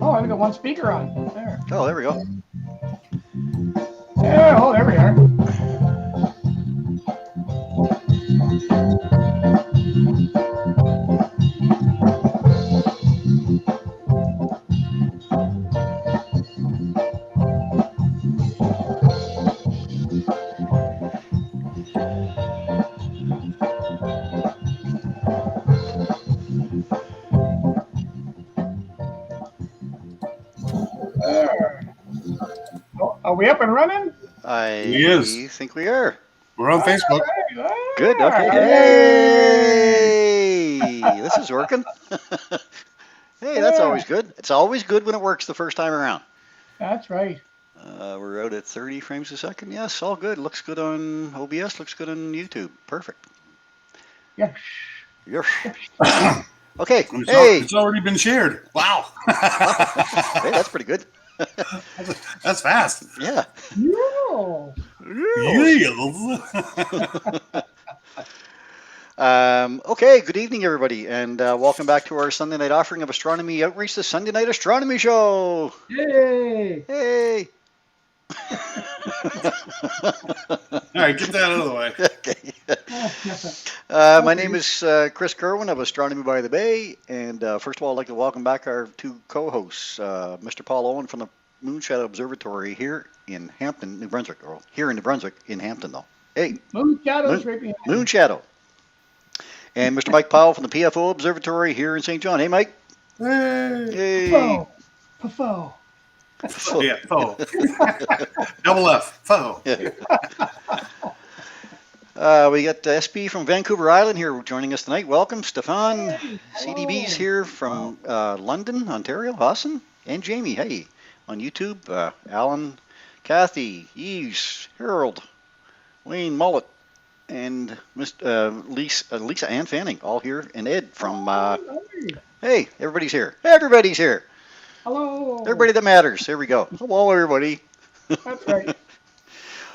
Oh, I only got one speaker on. There. Oh, there we go. Yeah, oh, there we are. Oh, are we up and running? I think we are. We're on Facebook. Right. Good. Okay. Hey, this is working. Hey, that's always good. It's always good when it works the first time around. That's right. We're out at 30 frames a second. Yes, all good. Looks good on OBS. Looks good on YouTube. Perfect. Yes. Yes. Okay. It's already been shared. Wow. Hey, that's pretty good. That's fast. Yeah. Yeah. Okay, good evening, everybody, and welcome back to our Sunday night offering of Astronomy Outreach, the Sunday Night Astronomy Show. Yay! Hey! All right, get that out of the way. Okay. My name is Chris Kerwin of Astronomy by the Bay, and first of all, I'd like to welcome back our two co-hosts, Mr. Paul Owen from the Moonshadow Observatory here in Hampton, New Brunswick, or here in New Brunswick, in Hampton, though. Hey, Moonshadow's right behind. Moonshadow. And Mr. Mike Powell from the PFO Observatory here in St. John. Hey, Mike. Hey. Pho. Pho. Yeah, Fo. Double F. Fo. Yeah. We got SB from Vancouver Island here joining us tonight. Welcome, Stefan. Hey, CDB's here from London, Ontario. Awesome. And Jamie, hey, on YouTube. Alan, Kathy, Yves, Harold, Wayne Mullet, and Lisa Ann Fanning, all here. And Ed from, hey, everybody's here. Everybody's here. Hello. Everybody that matters. Here we go. Hello, everybody. That's right.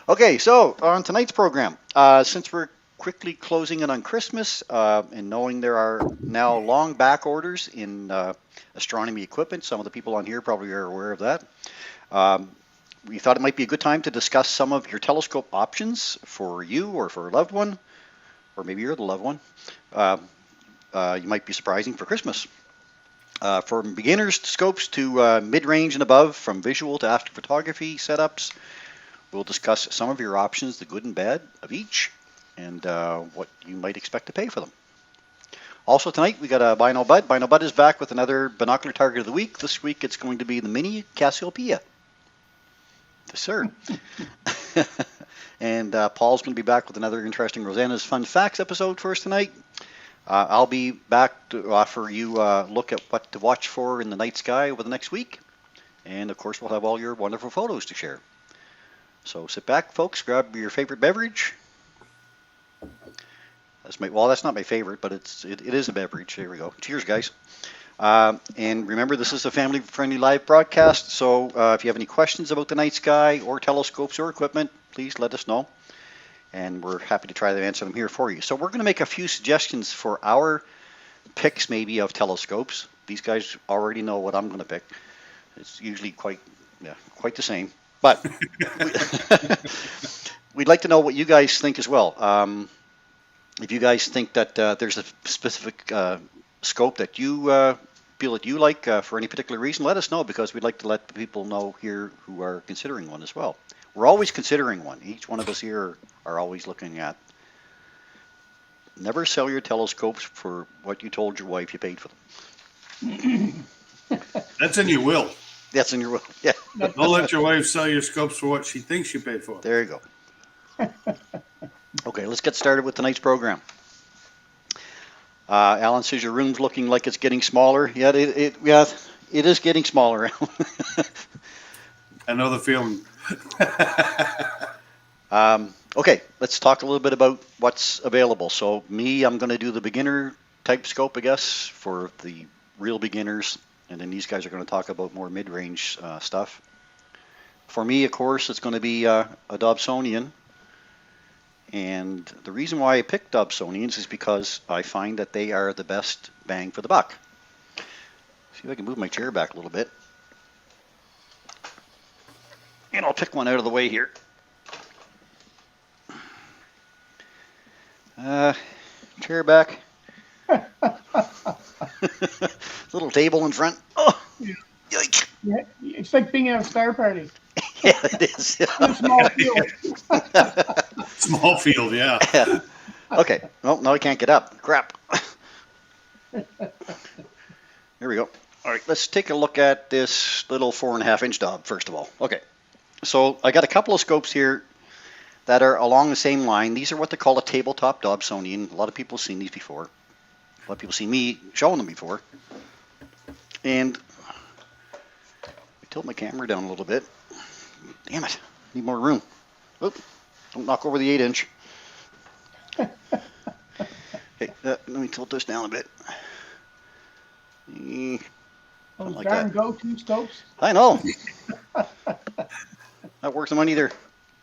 Okay, so on tonight's program, since we're quickly closing in on Christmas and knowing there are now long back orders in astronomy equipment, some of the people on here probably are aware of that. We thought it might be a good time to discuss some of your telescope options for you or for a loved one, or maybe you're the loved one. You might be surprising for Christmas. From beginners scopes to mid-range and above, from visual to astrophotography setups, we'll discuss some of your options, the good and bad of each, and what you might expect to pay for them. Also tonight, we got a Bino Bud. Bino Bud is back with another binocular target of the week. This week, it's going to be the Mini Cassiopeia. Yes, sir. And Paul's going to be back with another interesting Rosanna's Fun Facts episode for us tonight. I'll be back to offer you a look at what to watch for in the night sky over the next week. And, of course, we'll have all your wonderful photos to share. So sit back, folks, grab your favorite beverage. That's not my favorite, but it is a beverage. Here we go. Cheers, guys. And remember, this is a family-friendly live broadcast, so if you have any questions about the night sky or telescopes or equipment, please let us know. And we're happy to try to answer them here for you. So we're going to make a few suggestions for our picks, maybe, of telescopes. These guys already know what I'm going to pick. It's usually quite the same. But we'd like to know what you guys think as well. If you guys think that there's a specific scope that you feel that you like for any particular reason, let us know, because we'd like to let the people know here who are considering one as well. We're always considering one. Each one of us here are always looking at. Never sell your telescopes for what you told your wife you paid for them. That's in your will. That's in your will. Yeah. Don't let your wife sell your scopes for what she thinks you paid for. There you go. Okay, let's get started with tonight's program. Alan says your room's looking like it's getting smaller. Yeah, it is getting smaller. I know the feeling. Okay, let's talk a little bit about what's available. So I'm going to do the beginner type scope, I guess, for the real beginners. And then these guys are going to talk about more mid-range stuff. For me, of course, it's going to be a Dobsonian. And the reason why I picked Dobsonians is because I find that they are the best bang for the buck. See if I can move my chair back a little bit. And I'll pick one out of the way here. Chair back. Little table in front. Oh, Yeah. yike. Yeah, it's like being at a star party. Yeah, it is. In a small field. Small field, yeah. Okay. Well, now I can't get up. Crap. Here we go. All right, let's take a look at this little 4.5-inch Dob first of all. Okay. So I got a couple of scopes here that are along the same line. These are what they call a tabletop Dobsonian. A lot of people have seen these before. A lot of people see me showing them before. And I tilt my camera down a little bit. Damn it, need more room. Oop, don't knock over the 8-inch. Okay, let me tilt this down a bit. Those like darn that. go-to scopes. I know. Not worth the money either.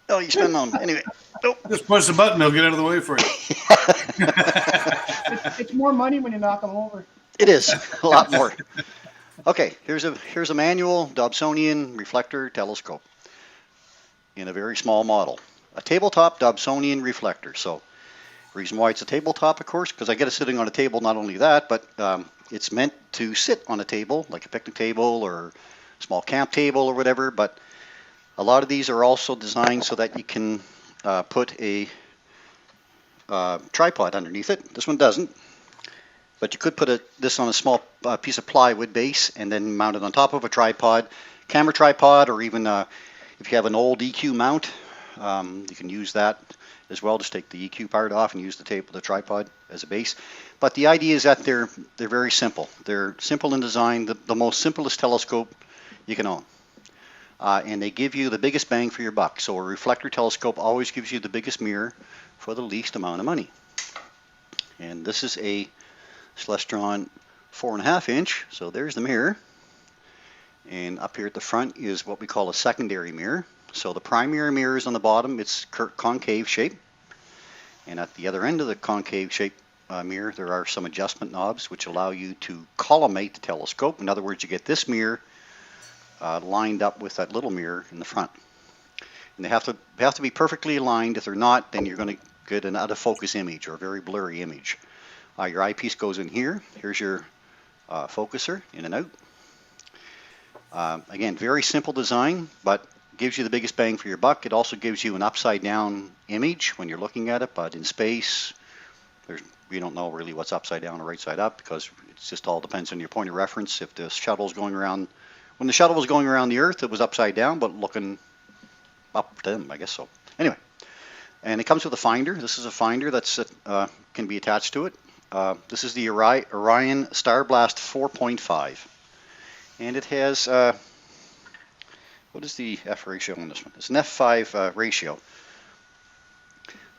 Oh, you spend on anyway. Nope. Just push the button, they'll get out of the way for you. It's more money when you knock them over. It is a lot more. Okay, here's a manual Dobsonian reflector telescope in a very small model. A tabletop Dobsonian reflector. So, reason why it's a tabletop, of course, because I get it sitting on a table. Not only that, but it's meant to sit on a table, like a picnic table or a small camp table or whatever. But a lot of these are also designed so that you can put a tripod underneath it. This one doesn't. But you could put this on a small piece of plywood base and then mount it on top of a tripod, camera tripod, or even if you have an old EQ mount, you can use that as well. Just take the EQ part off and use the tripod as a base. But the idea is that they're very simple. They're simple in design, the most simplest telescope you can own. And they give you the biggest bang for your buck. So a reflector telescope always gives you the biggest mirror for the least amount of money. And this is a Celestron 4.5-inch. So there's the mirror. And up here at the front is what we call a secondary mirror. So the primary mirror is on the bottom. It's concave shape. And at the other end of the concave shape mirror, there are some adjustment knobs which allow you to collimate the telescope. In other words, you get this mirror lined up with that little mirror in the front. And they have to be perfectly aligned. If they're not, then you're going to get an out of focus image or a very blurry image. Your eyepiece goes in here. Here's your focuser, in and out. Again, very simple design, but gives you the biggest bang for your buck. It also gives you an upside down image when you're looking at it, but in space, we don't know really what's upside down or right side up because it just all depends on your point of reference. If the shuttle's going around, when the shuttle was going around the Earth, it was upside down, but looking up to them, I guess so. Anyway, and it comes with a finder. This is a finder that's can be attached to it. This is the Orion Star Blast 4.5, and it has what is the F ratio on this one? It's an F5 ratio,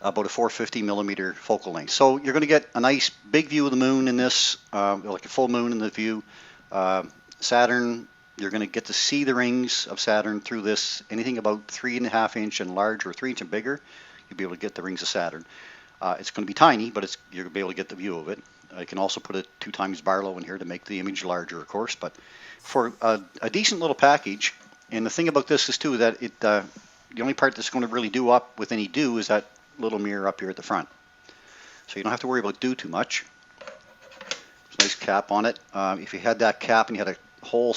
about a 450 millimeter focal length. So you're going to get a nice big view of the moon in this, like a full moon in the view. Saturn, you're going to get to see the rings of Saturn through this. Anything about 3.5-inch and larger, or 3-inch and bigger, you'll be able to get the rings of Saturn. It's going to be tiny, but you're going to be able to get the view of it. I can also put a 2 times Barlow in here to make the image larger, of course. But for a decent little package, and the thing about this is too that the only part that's going to really do up with any dew is that little mirror up here at the front. So you don't have to worry about dew too much. There's a nice cap on it. If you had that cap and you had a hole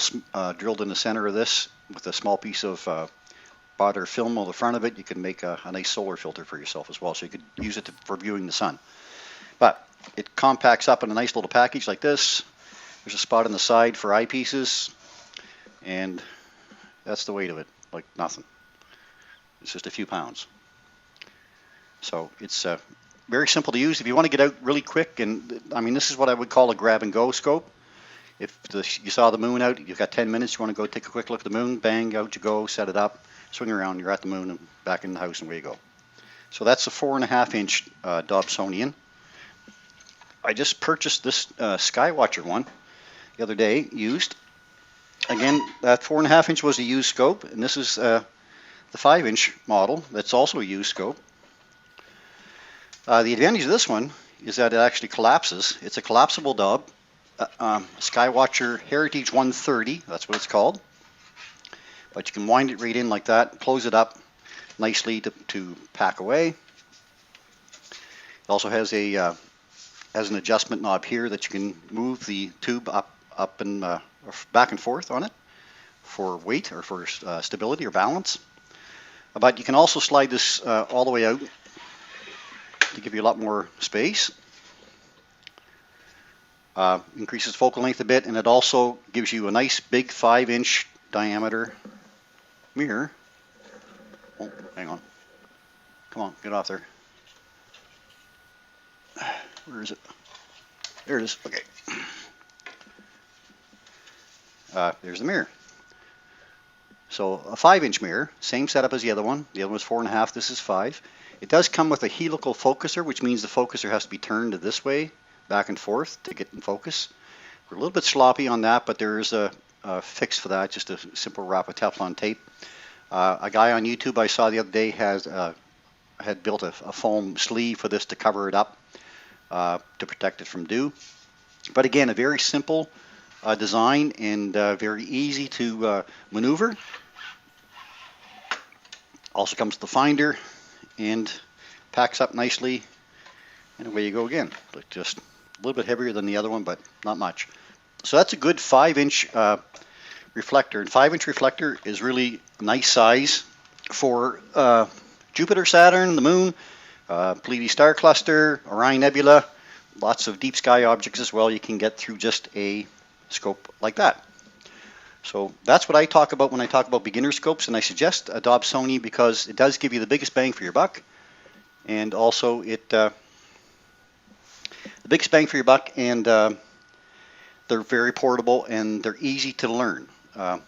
drilled in the center of this with a small piece of butter film on the front of it, you can make a nice solar filter for yourself as well. So you could use it for viewing the sun. But it compacts up in a nice little package like this. There's a spot on the side for eyepieces, and that's the weight of it, like nothing. It's just a few pounds. So it's very simple to use. If you want to get out really quick, and I mean, this is what I would call a grab-and-go scope. If you saw the moon out, you've got 10 minutes, you want to go take a quick look at the moon, bang, out you go, set it up, swing around, you're at the moon and back in the house and away you go. So that's a 4.5-inch Dobsonian. I just purchased this Skywatcher one the other day, used. Again, that 4.5-inch was a used scope, and this is the 5-inch model that's also a used scope. The advantage of this one is that it actually collapses. It's a collapsible Dob, Skywatcher Heritage 130, that's what it's called. but you can wind it right in like that, close it up nicely to pack away. It also has a has an adjustment knob here that you can move the tube up and back and forth on it for weight or for stability or balance. But you can also slide this all the way out to give you a lot more space. Increases focal length a bit, and it also gives you a nice big 5-inch diameter mirror. Oh, hang on. Come on, get off there. Where is it? There it is. Okay. There's the mirror. So a 5-inch mirror, same setup as the other one. The other one was 4.5. This is 5. It does come with a helical focuser, which means the focuser has to be turned this way, back and forth to get in focus. We're a little bit sloppy on that, but there is a fix for that. Just a simple wrap of Teflon tape. A guy on YouTube I saw the other day had built a foam sleeve for this to cover it up to protect it from dew. But again, a very simple design and very easy to maneuver. Also comes with the finder and packs up nicely, and away you go again. Just a little bit heavier than the other one, but not much. So that's a good 5-inch reflector, and 5-inch reflector is really a nice size for Jupiter, Saturn, the Moon, Pleiades star cluster, Orion Nebula, lots of deep sky objects as well. You can get through just a scope like that. So that's what I talk about when I talk about beginner scopes, and I suggest a Dobsonian because it does give you the biggest bang for your buck, and also the biggest bang for your buck, and they're very portable and they're easy to learn. A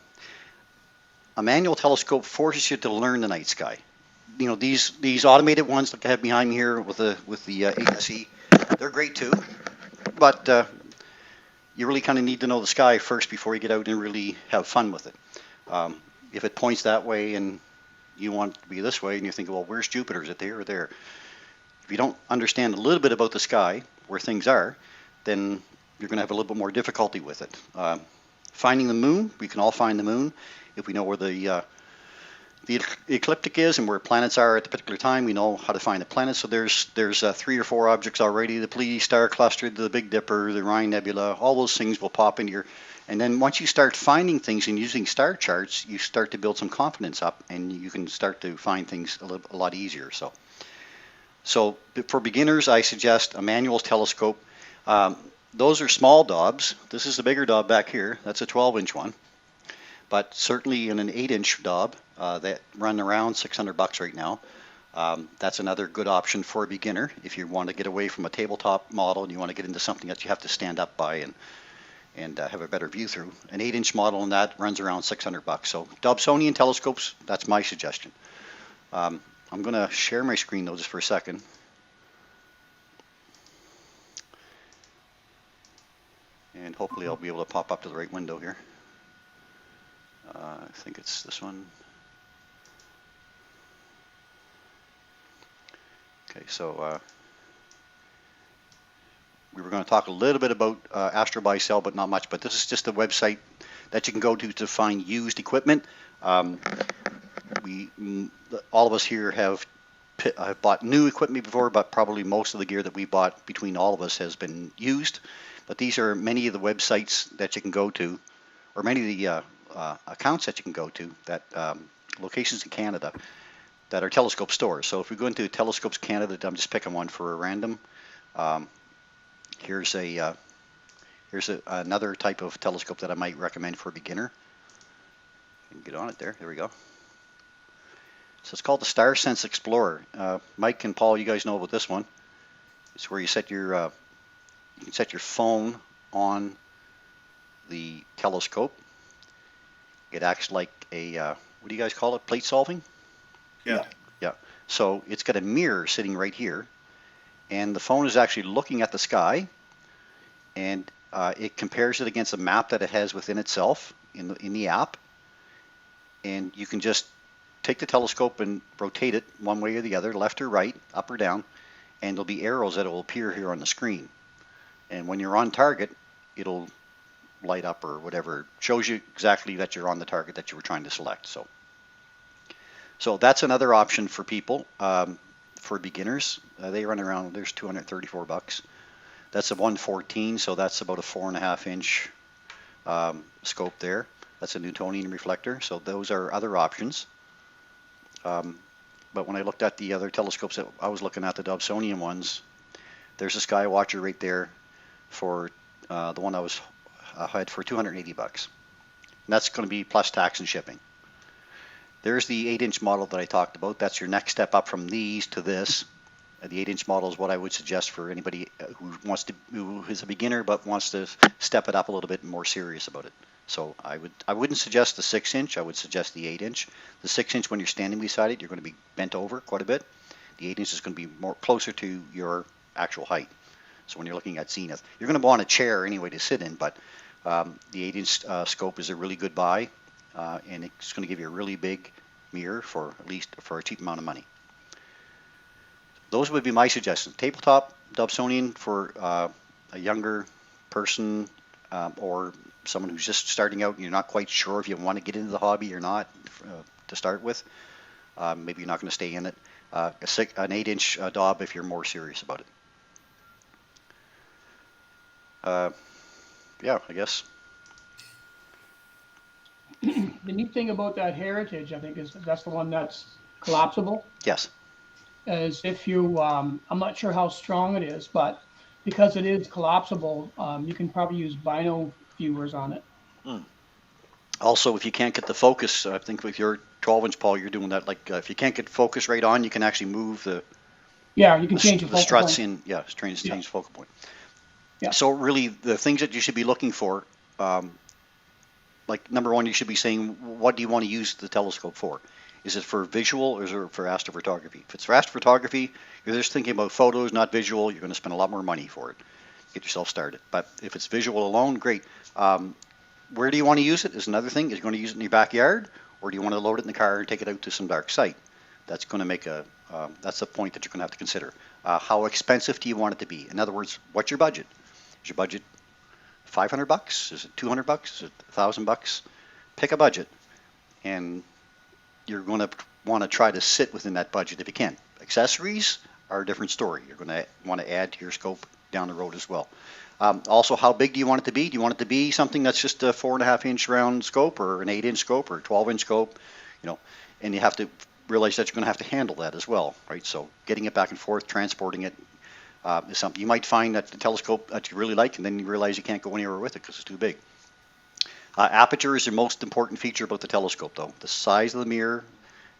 manual telescope forces you to learn the night sky. You know, these automated ones like I have behind me here with the ASE, they're great too, but you really kind of need to know the sky first before you get out and really have fun with it. If it points that way and you want it to be this way and you think, well, where's Jupiter? Is it there or there? If you don't understand a little bit about the sky, where things are, then you're going to have a little bit more difficulty with it. Finding the moon, we can all find the moon. If we know where the ecliptic is and where planets are at the particular time, we know how to find the planets. So there's 3 or 4 objects already: the Pleiades star cluster, the Big Dipper, the Orion Nebula. All those things will pop into your. And then once you start finding things and using star charts, you start to build some confidence up, and you can start to find things a lot easier. So for beginners, I suggest a manual telescope. Those are small Dobs. This is the bigger Dob back here. That's a 12-inch one. But certainly in an 8-inch Dob that run around $600 right now, that's another good option for a beginner if you want to get away from a tabletop model and you want to get into something that you have to stand up by and have a better view through. An 8-inch model on that runs around $600. So Dobsonian telescopes, that's my suggestion. I'm going to share my screen though just for a second. And hopefully I'll be able to pop up to the right window here. I think it's this one. Okay, so we were going to talk a little bit about Astro Buy Sell, but not much. But this is just a website that you can go to find used equipment. All of us here have bought new equipment before, but probably most of the gear that we bought between all of us has been used. But these are many of the websites that you can go to, or many of the accounts that you can go to, that locations in Canada that are telescope stores. So if we go into Telescopes Canada, I'm just picking one for a random. Here's another type of telescope that I might recommend for a beginner. You can get on it there. There we go. So it's called the Star Sense Explorer. Mike and Paul, you guys know about this one. It's where you set your you can set your phone on the telescope. It acts like a what do you guys call it? Plate solving? Yeah. Yeah. So it's got a mirror sitting right here, and the phone is actually looking at the sky, and it compares it against a map that it has within itself in the app, and you can just take the telescope and rotate it one way or the other, left or right, up or down, and there'll be arrows that will appear here on the screen. And when you're on target, it'll light up or whatever. Shows you exactly that you're on the target that you were trying to select. So that's another option for people. For beginners, they run around, there's $234. That's a 114, so that's about a 4.5 inch scope there. That's a Newtonian reflector, so those are other options. But when I looked at the other telescopes that I was looking at, the Dobsonian ones, there's a Skywatcher right there for the one I had for $280. And that's going to be plus tax and shipping. There's the 8-inch model that I talked about. That's your next step up from these to this. The 8-inch model is what I would suggest for anybody who is a beginner but wants to step it up a little bit and more serious about it. So I wouldn't suggest the 6-inch. I would suggest the 8-inch. The 6-inch, when you're standing beside it, you're going to be bent over quite a bit. The 8-inch is going to be more closer to your actual height. So when you're looking at zenith, you're going to want a chair anyway to sit in. But the 8-inch scope is a really good buy, and it's going to give you a really big mirror for a cheap amount of money. Those would be my suggestions. Tabletop Dobsonian for a younger person or someone who's just starting out and you're not quite sure if you want to get into the hobby or not to start with. Maybe you're not going to stay in it. An 8-inch Dob if you're more serious about it. Yeah, I guess. The neat thing about that Heritage, I think, is that's the one that's collapsible. Yes. As if you, I'm not sure how strong it is, but because it is collapsible, you can probably use bino viewers on it. Also, if you can't get the focus, I think with your 12-inch, Paul, you're doing that. Like if you can't get focus right on, you can actually move the you can change the struts in. Yeah, change focal point. Yeah. So really, the things that you should be looking for, like number one, you should be saying, what do you want to use the telescope for? Is it for visual or is it for astrophotography? If it's for astrophotography, you're just thinking about photos, not visual, you're going to spend a lot more money for it. Get yourself started. But if it's visual alone, great. Where do you want to use it is another thing. Is you going to use it in your backyard, or do you want to load it in the car and take it out to some dark site? That's going to make that's a point that you're going to have to consider. How expensive do you want it to be? In other words, what's your budget? Is your budget $500? Is it $200? Is it $1,000? Pick a budget, and you're going to want to try to sit within that budget if you can. Accessories are a different story. You're going to want to add to your scope down the road as well. Also, how big do you want it to be? Do you want it to be something that's just a 4.5 inch round scope, or an 8-inch scope, or a 12-inch scope? And you have to realize that you're going to have to handle that as well, right? So getting it back and forth, transporting it is something. You might find that the telescope that you really like, and then you realize you can't go anywhere with it because it's too big. Aperture is the most important feature about the telescope, though. The size of the mirror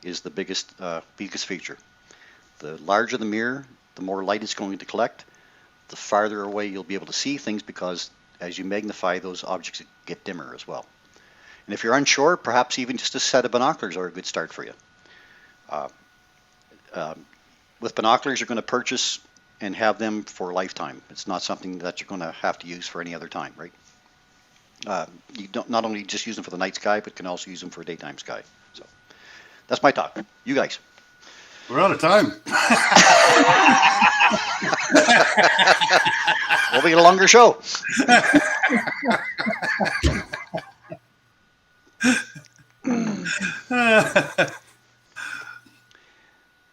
is the biggest feature. The larger the mirror, the more light it's going to collect. The farther away you'll be able to see things, because as you magnify, those objects get dimmer as well. And if you're unsure, perhaps even just a set of binoculars are a good start for you. With binoculars, you're going to purchase and have them for a lifetime. It's not something that you're going to have to use for any other time, right? You don't not only just use them for the night sky, but can also use them for daytime sky. So that's my talk. You guys. We're out of time. We'll be a longer show.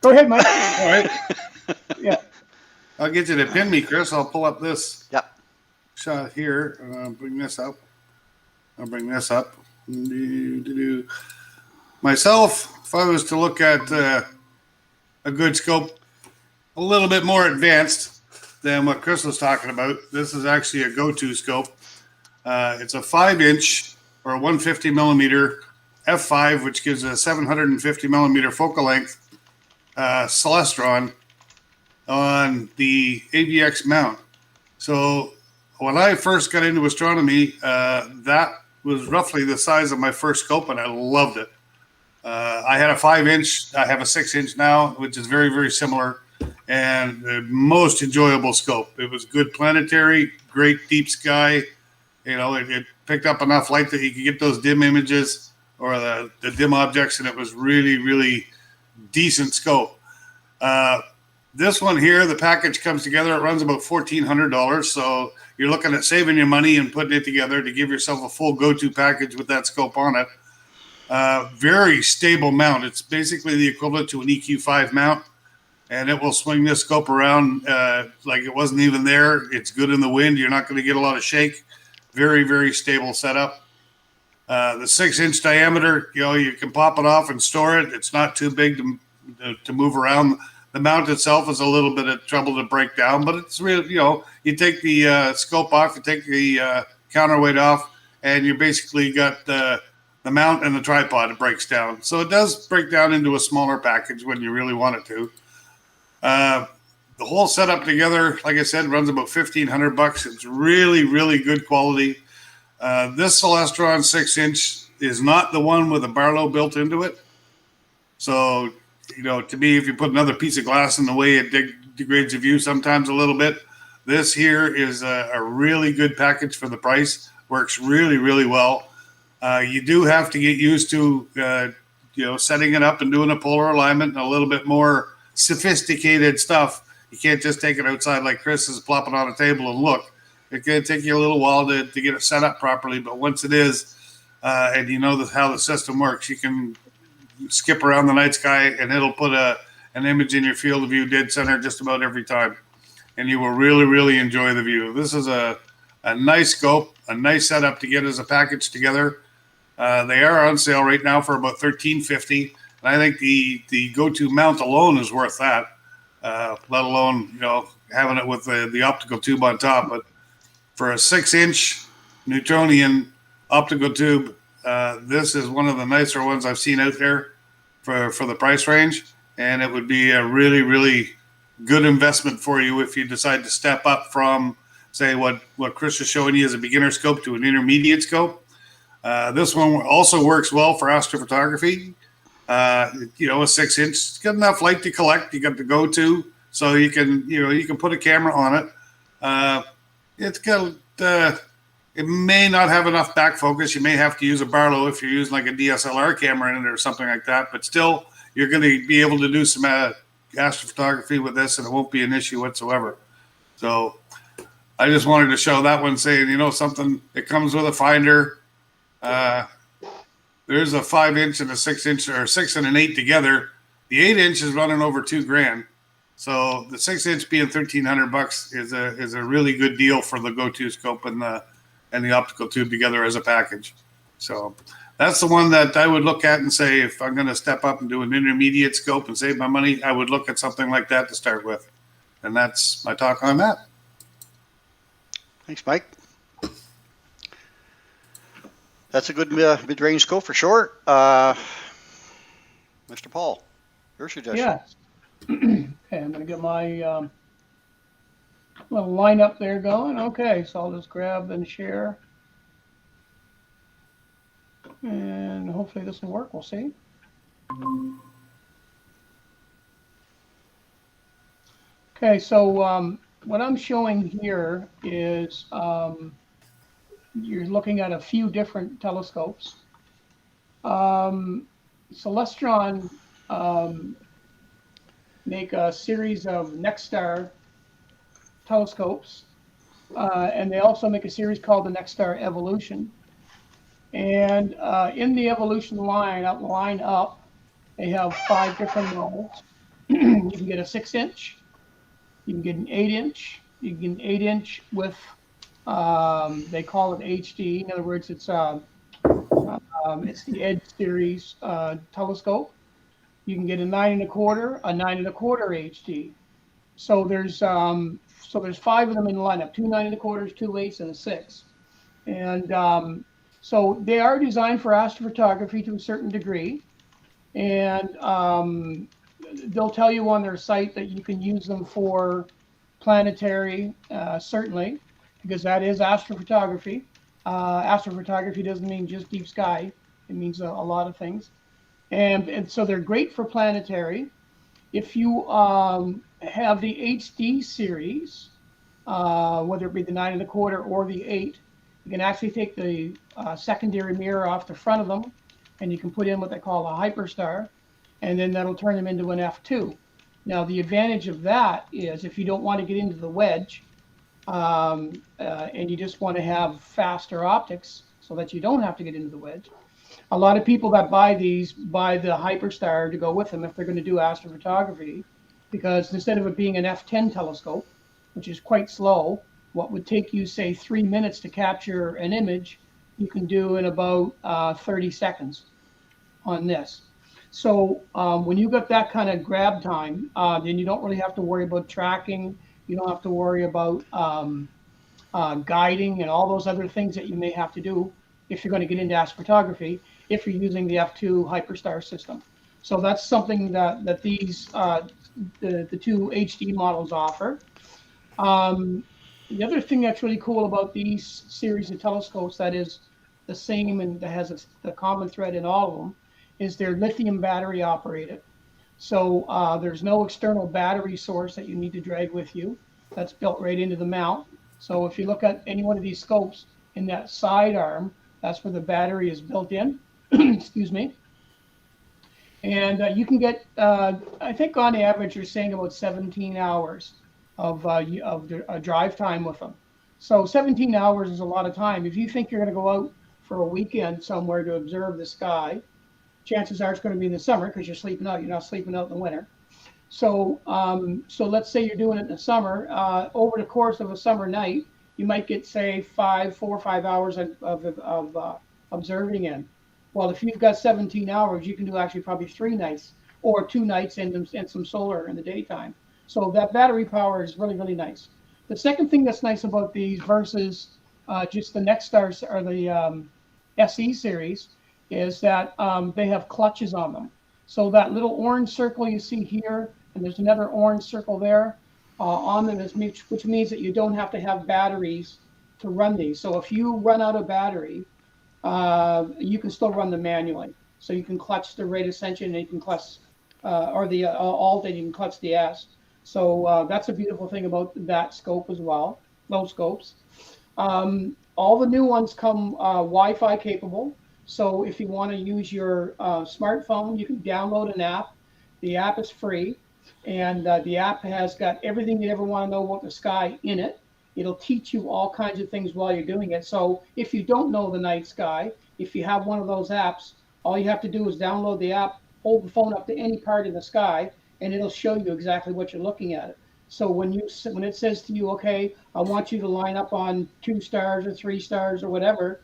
Go ahead, Mike. All right. Yeah. I'll get you to pin me, Chris. I'll pull up this Yep. shot here. And I'll bring this up. Myself, if I was to look at a good scope, a little bit more advanced than what Chris was talking about, this is actually a go-to scope. It's a 5-inch or a 150 millimeter f5, which gives a 750 millimeter focal length Celestron on the AVX mount. So when I first got into astronomy, that was roughly the size of my first scope, and I loved it. I had a 5-inch. I have a 6-inch now, which is very, very similar, and the most enjoyable scope. It was good planetary, great deep sky. It picked up enough light that you could get those dim images or the dim objects, and it was really, really decent scope. This one here, the package comes together. It runs about $1,400, so you're looking at saving your money and putting it together to give yourself a full go-to package with that scope on it. Very stable mount. It's basically the equivalent to an EQ5 mount, and it will swing this scope around like it wasn't even there. It's good in the wind. You're not going to get a lot of shake. Very, very stable setup. The 6-inch diameter, you can pop it off and store it. It's not too big to move around. The mount itself is a little bit of trouble to break down, but it's really, you take the scope off, you take the counterweight off, and you basically got the mount and the tripod. It breaks down. So it does break down into a smaller package when you really want it to. The whole setup together, like I said, runs about $1,500. It's really, really good quality. This Celestron 6-inch is not the one with a Barlow built into it. So, to me, if you put another piece of glass in the way, it degrades the view sometimes a little bit. This here is a really good package for the price. Works really, really well. You do have to get used to, setting it up and doing a polar alignment and a little bit more sophisticated stuff. You can't just take it outside like Chris is, plop it on a table and look. It's going to take you a little while to get it set up properly, but once it is, and you know how the system works, you can skip around the night sky and it'll put an image in your field of view dead center just about every time, and you will really, really enjoy the view. This is a nice scope, a nice setup to get as a package together. They are on sale right now for about $13.50, and I think the go-to mount alone is worth that, let alone having it with the optical tube on top. But for a 6-inch Newtonian optical tube, this is one of the nicer ones I've seen out there for the price range, and it would be a really, really good investment for you if you decide to step up from, say, what Chris is showing you as a beginner scope to an intermediate scope. This one also works well for astrophotography. A 6-inch, it's got enough light to collect. You got the go-to, so you can put a camera on it. It's got it may not have enough back focus. You may have to use a Barlow if you're using like a DSLR camera in it or something like that. But still, you're going to be able to do some astrophotography with this, and it won't be an issue whatsoever. So I just wanted to show that one, saying, something. It comes with a finder. There's a 5-inch and a 6-inch, or 6 and an 8 together. The 8-inch is running over $2,000. So the 6-inch being $1,300 is a really good deal for the go-to scope and the optical tube together as a package. So that's the one that I would look at and say, if I'm going to step up and do an intermediate scope and save my money, I would look at something like that to start with. And that's my talk on that. Thanks, Mike. That's a good mid-range scope for sure. Mr. Paul, your suggestion. Yes. Okay, I'm going to get my little lineup there going. Okay, so I'll just grab and share. And hopefully this will work. We'll see. Okay, so what I'm showing here is you're looking at a few different telescopes. Celestron make a series of NexStar telescopes, and they also make a series called the NexStar Evolution. And in the Evolution line up, they have 5 different models. You can get a 6-inch, you can get an 8-inch, you can get an 8-inch with they call it HD. In other words, it's the Edge series telescope. You can get a 9 1/4, a 9 1/4 HD. So there's 5 of them in the lineup: 2 9 1/4s, 2 8s, and a 6. And so they are designed for astrophotography to a certain degree, and they'll tell you on their site that you can use them for planetary, certainly, because that is astrophotography. Astrophotography doesn't mean just deep sky. It means a lot of things. And so they're great for planetary. If you have the HD series, whether it be the 9 1/4 or the 8, you can actually take the secondary mirror off the front of them, and you can put in what they call a hyperstar, and then that'll turn them into an F2. Now, the advantage of that is if you don't want to get into the wedge, and you just want to have faster optics so that you don't have to get into the wedge. A lot of people that buy these buy the Hyperstar to go with them if they're going to do astrophotography, because instead of it being an f10 telescope, which is quite slow, what would take you, say, 3 minutes to capture an image, you can do in about 30 seconds on this. So when you got that kind of grab time, then you don't really have to worry about tracking. You don't have to worry about guiding and all those other things that you may have to do if you're going to get into astrophotography, if you're using the F2 Hyperstar system. So that's something that these the two HD models offer. The other thing that's really cool about these series of telescopes that is the same and that has the common thread in all of them is they're lithium battery operated. So there's no external battery source that you need to drag with you. That's built right into the mount. So if you look at any one of these scopes in that side arm, that's where the battery is built in. Excuse me. And you can get, I think on average, you're saying about 17 hours of drive time with them. So 17 hours is a lot of time. If you think you're going to go out for a weekend somewhere to observe the sky, chances are it's going to be in the summer because you're sleeping out. You're not sleeping out in the winter. So, so let's say you're doing it in the summer. Over the course of a summer night, you might get, say, 4 or 5 hours of observing in. Well, if you've got 17 hours, you can do actually probably 3 nights or 2 nights and some solar in the daytime. So that battery power is really, really nice. The second thing that's nice about these versus just the Nextars or the SE series is that they have clutches on them. So that little orange circle you see here, and there's another orange circle there on them, which means that you don't have to have batteries to run these. So if you run out of battery, you can still run them manually. So you can clutch the rate ascension, and you can clutch, or the alt, and you can clutch the S. So that's a beautiful thing about that scope as well, those scopes. All the new ones come Wi-Fi capable. So if you want to use your smartphone, you can download an app. The app is free, and the app has got everything you ever want to know about the sky in it. It'll teach you all kinds of things while you're doing it. So if you don't know the night sky, if you have one of those apps, all you have to do is download the app, hold the phone up to any part of the sky, and it'll show you exactly what you're looking at. So when it says to you, okay, I want you to line up on 2 stars or 3 stars or whatever,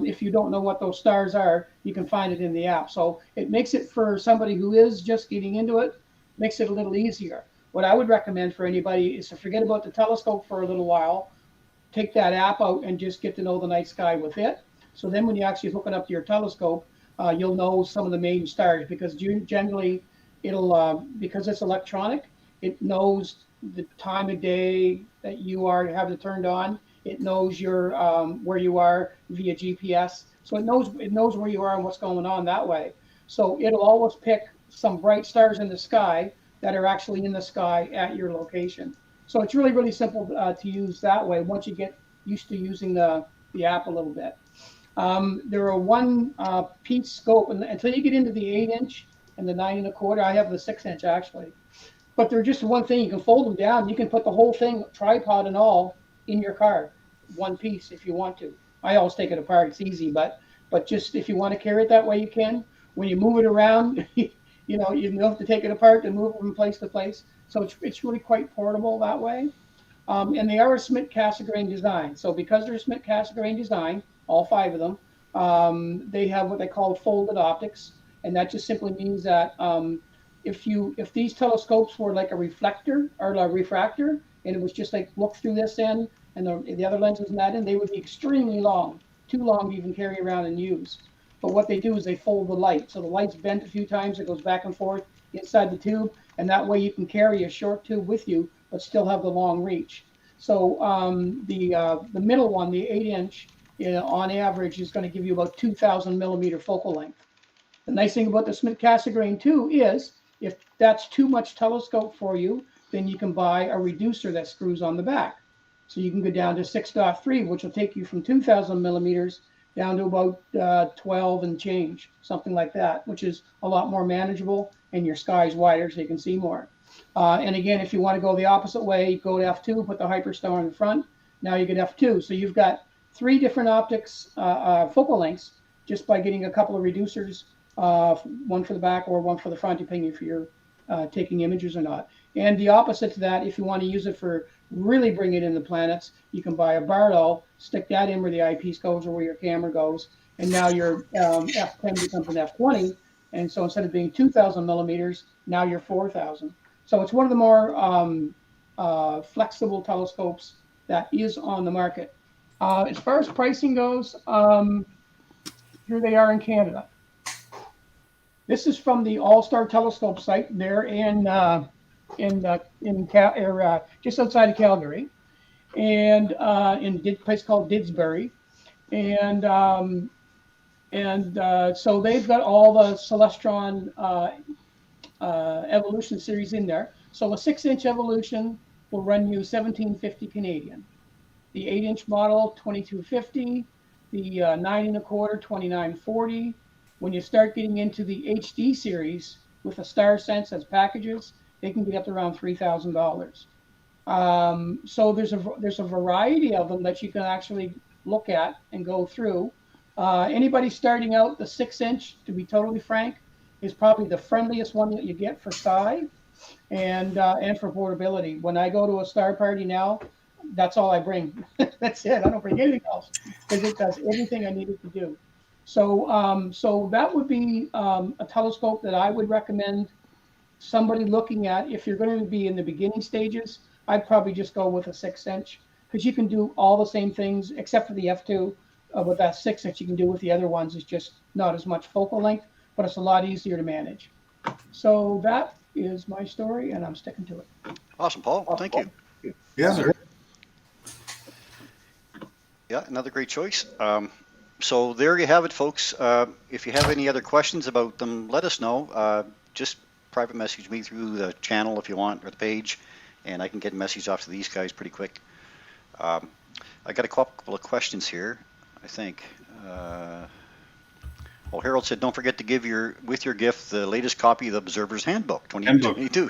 if you don't know what those stars are, you can find it in the app. So it makes it, for somebody who is just getting into it, makes it a little easier. What I would recommend for anybody is to forget about the telescope for a little while, take that app out and just get to know the night sky with it. So then when you actually hook it up to your telescope, you'll know some of the main stars, because generally it'll, because it's electronic, it knows the time of day that you have it turned on. It knows your where you are via GPS. So it knows where you are and what's going on that way. So it'll always pick some bright stars in the sky that are actually in the sky at your location. So it's really, really simple to use that way once you get used to using the app a little bit. There are one piece scope, and until you get into the 8-inch and the 9 1/4, I have the 6-inch actually. But they're just one thing. You can fold them down. You can put the whole thing, tripod and all, in your car, one piece if you want to. I always take it apart. It's easy, but just if you want to carry it that way, you can. When you move it around, you don't have to take it apart and move it from place to place. So it's really quite portable that way. And they are a Schmidt-Cassegrain design. So because they're a Schmidt-Cassegrain design, all 5 of them, they have what they call folded optics, and that just simply means that if these telescopes were like a reflector or a refractor, and it was just like look through this end and the other lenses in that end, they would be extremely long, too long to even carry around and use. But what they do is they fold the light. So the light's bent a few times, it goes back and forth inside the tube, and that way you can carry a short tube with you, but still have the long reach. So the middle one, the 8-inch, on average is going to give you about 2,000 millimeter focal length. The nice thing about the Schmidt-Cassegrain too is if that's too much telescope for you, then you can buy a reducer that screws on the back. So you can go down to 6.3, which will take you from 2,000 millimeters down to about 12 and change, something like that, which is a lot more manageable, and your sky's wider so you can see more. And again, if you want to go the opposite way, go to F2, put the hyperstar in the front. Now you get F2. So you've got 3 different optics focal lengths just by getting a couple of reducers, one for the back or one for the front, depending if you're taking images or not. And the opposite to that, if you want to use it for really bringing it in the planets, you can buy a Barlow, stick that in where the eyepiece goes or where your camera goes, and now your F10 becomes an F20. And so instead of being 2,000 millimeters, now you're 4,000. So it's one of the more flexible telescopes that is on the market. As far as pricing goes, here they are in Canada. This is from the All-Star Telescope site there just outside of Calgary, and in a place called Didsbury, and so they've got all the Celestron Evolution series in there. So a 6-inch Evolution will run you $1,750 Canadian. The 8-inch model, $2,250. The 9 1/4, $2,940. When you start getting into the HD series with a Star Sense as packages, they can get up to around $3,000. So there's a variety of them that you can actually look at and go through. Anybody starting out, the 6-inch, to be totally frank, is probably the friendliest one that you get for size and for portability. When I go to a star party now, that's all I bring. That's it. I don't bring anything else because it does everything I need it to do. So so that would be a telescope that I would recommend somebody looking at. If you're going to be in the beginning stages, I'd probably just go with a 6-inch because you can do all the same things except for the F2 with that 6-inch. You can do with the other ones. It's just not as much focal length, but it's a lot easier to manage. So that is my story, and I'm sticking to it. Awesome, Paul. Thank you. Yes, sir. Yeah, another great choice. So there you have it, folks. If you have any other questions about them, let us know. Just private message me through the channel if you want, or the page, and I can get a message off to these guys pretty quick. I got a couple of questions here, I think. Well, Harold said, don't forget to give with your gift the latest copy of the Observer's Handbook, 2022.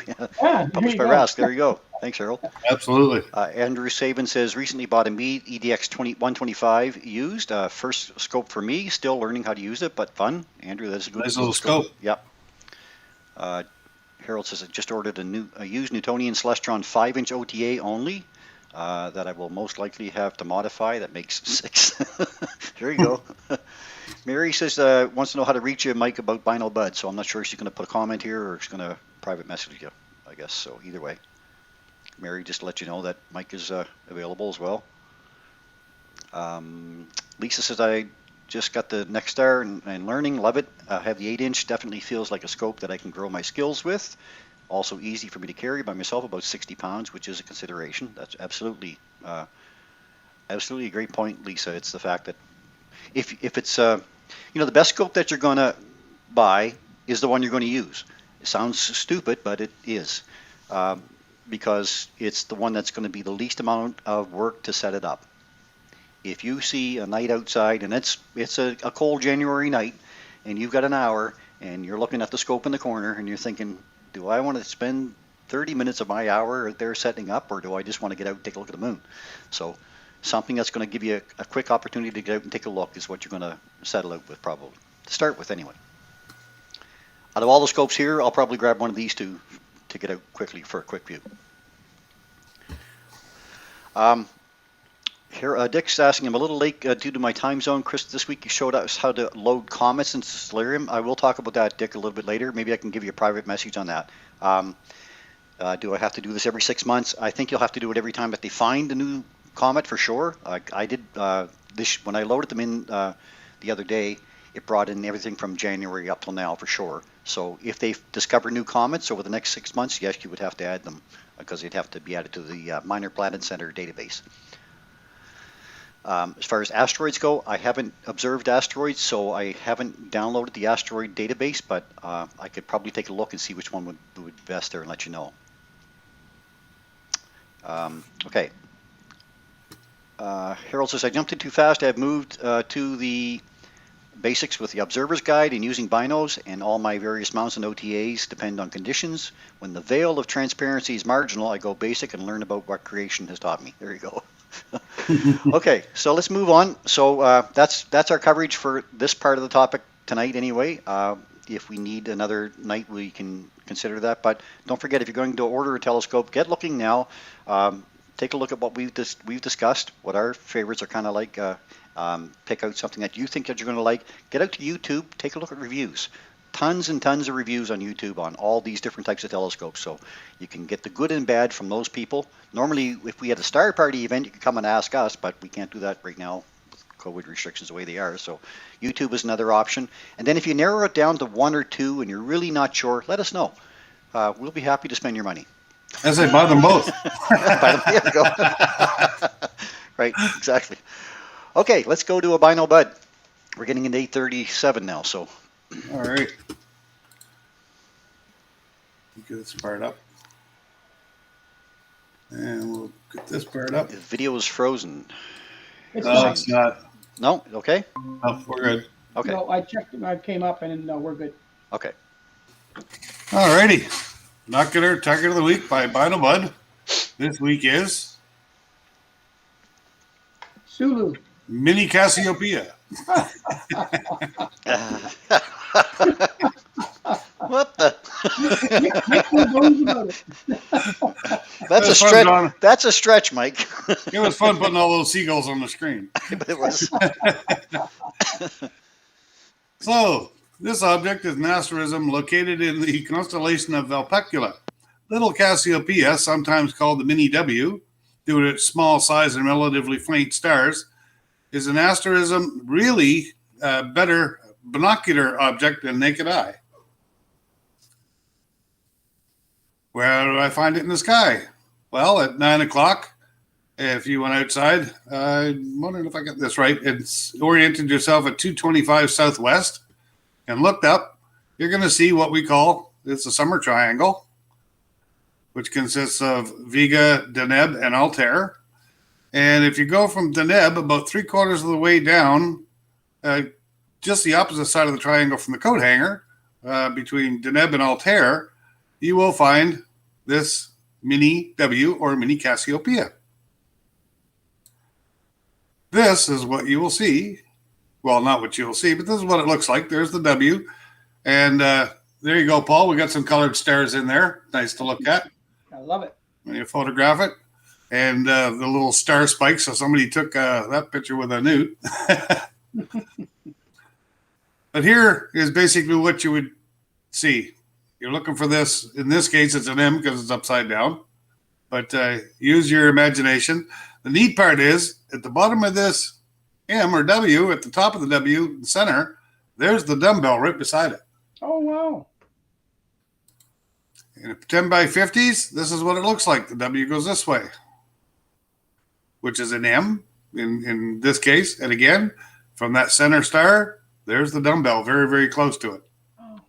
Published by Rask. There you go. Thanks, Harold. Absolutely. Andrew Saban says, recently bought a Meade EDX 125 used. First scope for me, still learning how to use it, but fun. Andrew, that's a good Nice little scope. Yep. Harold says, I just ordered a used Newtonian Celestron 5-inch OTA only that I will most likely have to modify. That makes 6. There you go. Mary says, wants to know how to reach you, Mike, about Binal Bud. So I'm not sure if she's going to put a comment here or she's going to private message you, I guess. So either way. Mary, just to let you know that Mike is available as well. Lisa says, I just got the Next Star and learning, love it. Have the 8-inch, definitely feels like a scope that I can grow my skills with. Also easy for me to carry by myself, about 60 pounds, which is a consideration. That's absolutely a great point, Lisa. It's the fact that if it's, the best scope that you're going to buy is the one you're going to use. It sounds stupid, but it is. Because it's the one that's going to be the least amount of work to set it up. If you see a night outside and it's a cold January night and you've got an hour and you're looking at the scope in the corner and you're thinking, do I want to spend 30 minutes of my hour there setting up, or do I just want to get out and take a look at the moon? So something that's going to give you a quick opportunity to get out and take a look is what you're going to settle out with, probably. To start with, anyway. Out of all the scopes here, I'll probably grab one of these two to get out quickly for a quick view. Here, Dick's asking, I'm a little late due to my time zone. Chris, this week you showed us how to load comets into Stellarium. I will talk about that, Dick, a little bit later. Maybe I can give you a private message on that. Do I have to do this every 6 months? I think you'll have to do it every time that they find a new comet for sure. I did this when I loaded them in the other day. It brought in everything from January up till now for sure. So if they discover new comets over the next 6 months, yes, you would have to add them because they'd have to be added to the Minor Planet Center database. As far as asteroids go, I haven't observed asteroids, so I haven't downloaded the asteroid database, but I could probably take a look and see which one would be best there and let you know. Okay. Harold says, I jumped in too fast. I've moved to the basics with the Observer's Guide and using binos, and all my various mounts and OTAs depend on conditions. When the veil of transparency is marginal, I go basic and learn about what creation has taught me. There you go. Okay, so let's move on. So that's our coverage for this part of the topic tonight anyway. If we need another night, we can consider that. But don't forget, if you're going to order a telescope, get looking now. Take a look at what we've discussed, what our favorites are kind of like. Pick out something that you think that you're going to like. Get out to YouTube, take a look at reviews. Tons and tons of reviews on YouTube on all these different types of telescopes. So you can get the good and bad from those people. Normally, if we had a Star Party event, you could come and ask us, but we can't do that right now with COVID restrictions the way they are. So YouTube is another option. And then if you narrow it down to one or two and you're really not sure, let us know. We'll be happy to spend your money. As I buy them both. There you go. Right, exactly. Okay, let's go to a Bino Bud. We're getting into 8:37 now, so. All right. Get this part up. And we'll get this part up. The video is frozen. It's not. No? Okay? Oh, we're good. Okay. No, I checked and I came up and no, we're good. Okay. All righty. Binocular Target of the Week by Bino Bud. This week is Sulu. Mini Cassiopeia. What the? Make no bones about it. That's a stretch. That's a stretch, Mike. It was fun putting all those seagulls on the screen. But it was. So, this object is an asterism located in the constellation of Vulpecula. Little Cassiopeia, sometimes called the Mini W, due to its small size and relatively faint stars, is an asterism really better binocular object than naked eye. Where do I find it in the sky? Well, at 9 o'clock, if you went outside, I'm wondering if I got this right, it's oriented yourself at 225 southwest and looked up, you're going to see what we call, it's a summer triangle, which consists of Vega, Deneb, and Altair. And if you go from Deneb about 3/4 of the way down, just the opposite side of the triangle from the coat hanger, between Deneb and Altair, you will find this Mini W or Mini Cassiopeia. This is what you will see. Well, not what you'll see, but this is what it looks like. There's the W. And there you go, Paul. We got some colored stars in there. Nice to look at. I love it. When you photograph it. And the little star spikes. So somebody took that picture with a newt. But here is basically what you would see. You're looking for this. In this case, it's an M because it's upside down. But use your imagination. The neat part is, at the bottom of this M or W, at the top of the W, in the center, there's the dumbbell right beside it. Oh, wow. And at 10 by 50s, this is what it looks like. The W goes this way, which is an M in this case. And again, from that center star, there's the dumbbell very, very close to it. Oh.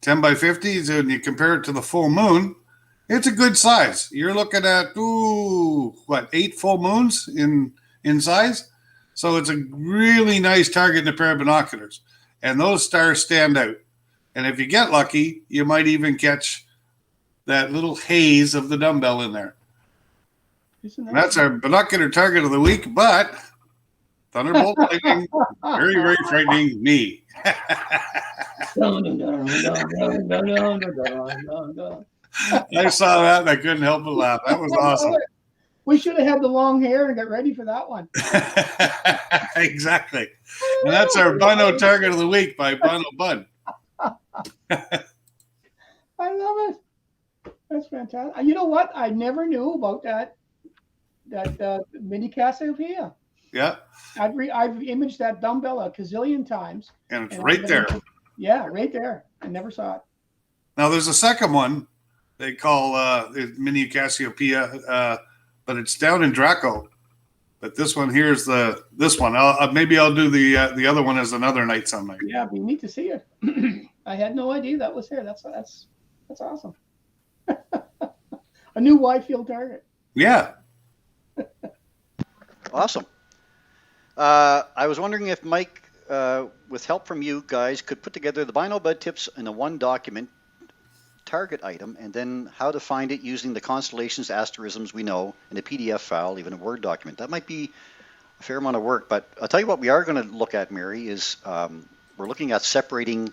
10 by 50s, and you compare it to the full moon, it's a good size. You're looking at, 8 full moons in size? So it's a really nice target in a pair of binoculars. And those stars stand out. And if you get lucky, you might even catch that little haze of the dumbbell in there. That's our binocular target of the week, but Thunderbolt lightning, very, very frightening me. I saw that and I couldn't help but laugh. That was awesome. We should have had the long hair and got ready for that one. Exactly. And that's our Bino target of the week by Bino Bud. I love it. That's fantastic. You know what? I never knew about that Mini Cassiopeia. Yeah. I've imaged that dumbbell a gazillion times. And it's right there. Yeah, right there. I never saw it. Now there's a second one they call Mini Cassiopeia, but it's down in Draco. But this one here is this one. Maybe I'll do the other one as another night sometime. Yeah, we need to see it. I had no idea that was here. That's awesome. A new wide field target. Yeah. Awesome. I was wondering if Mike with help from you guys, could put together the binary bud tips in a one document target item, and then how to find it using the constellations, asterisms we know in a PDF file, even a Word document. That might be a fair amount of work, but I'll tell you what we are going to look at, Mary, is we're looking at separating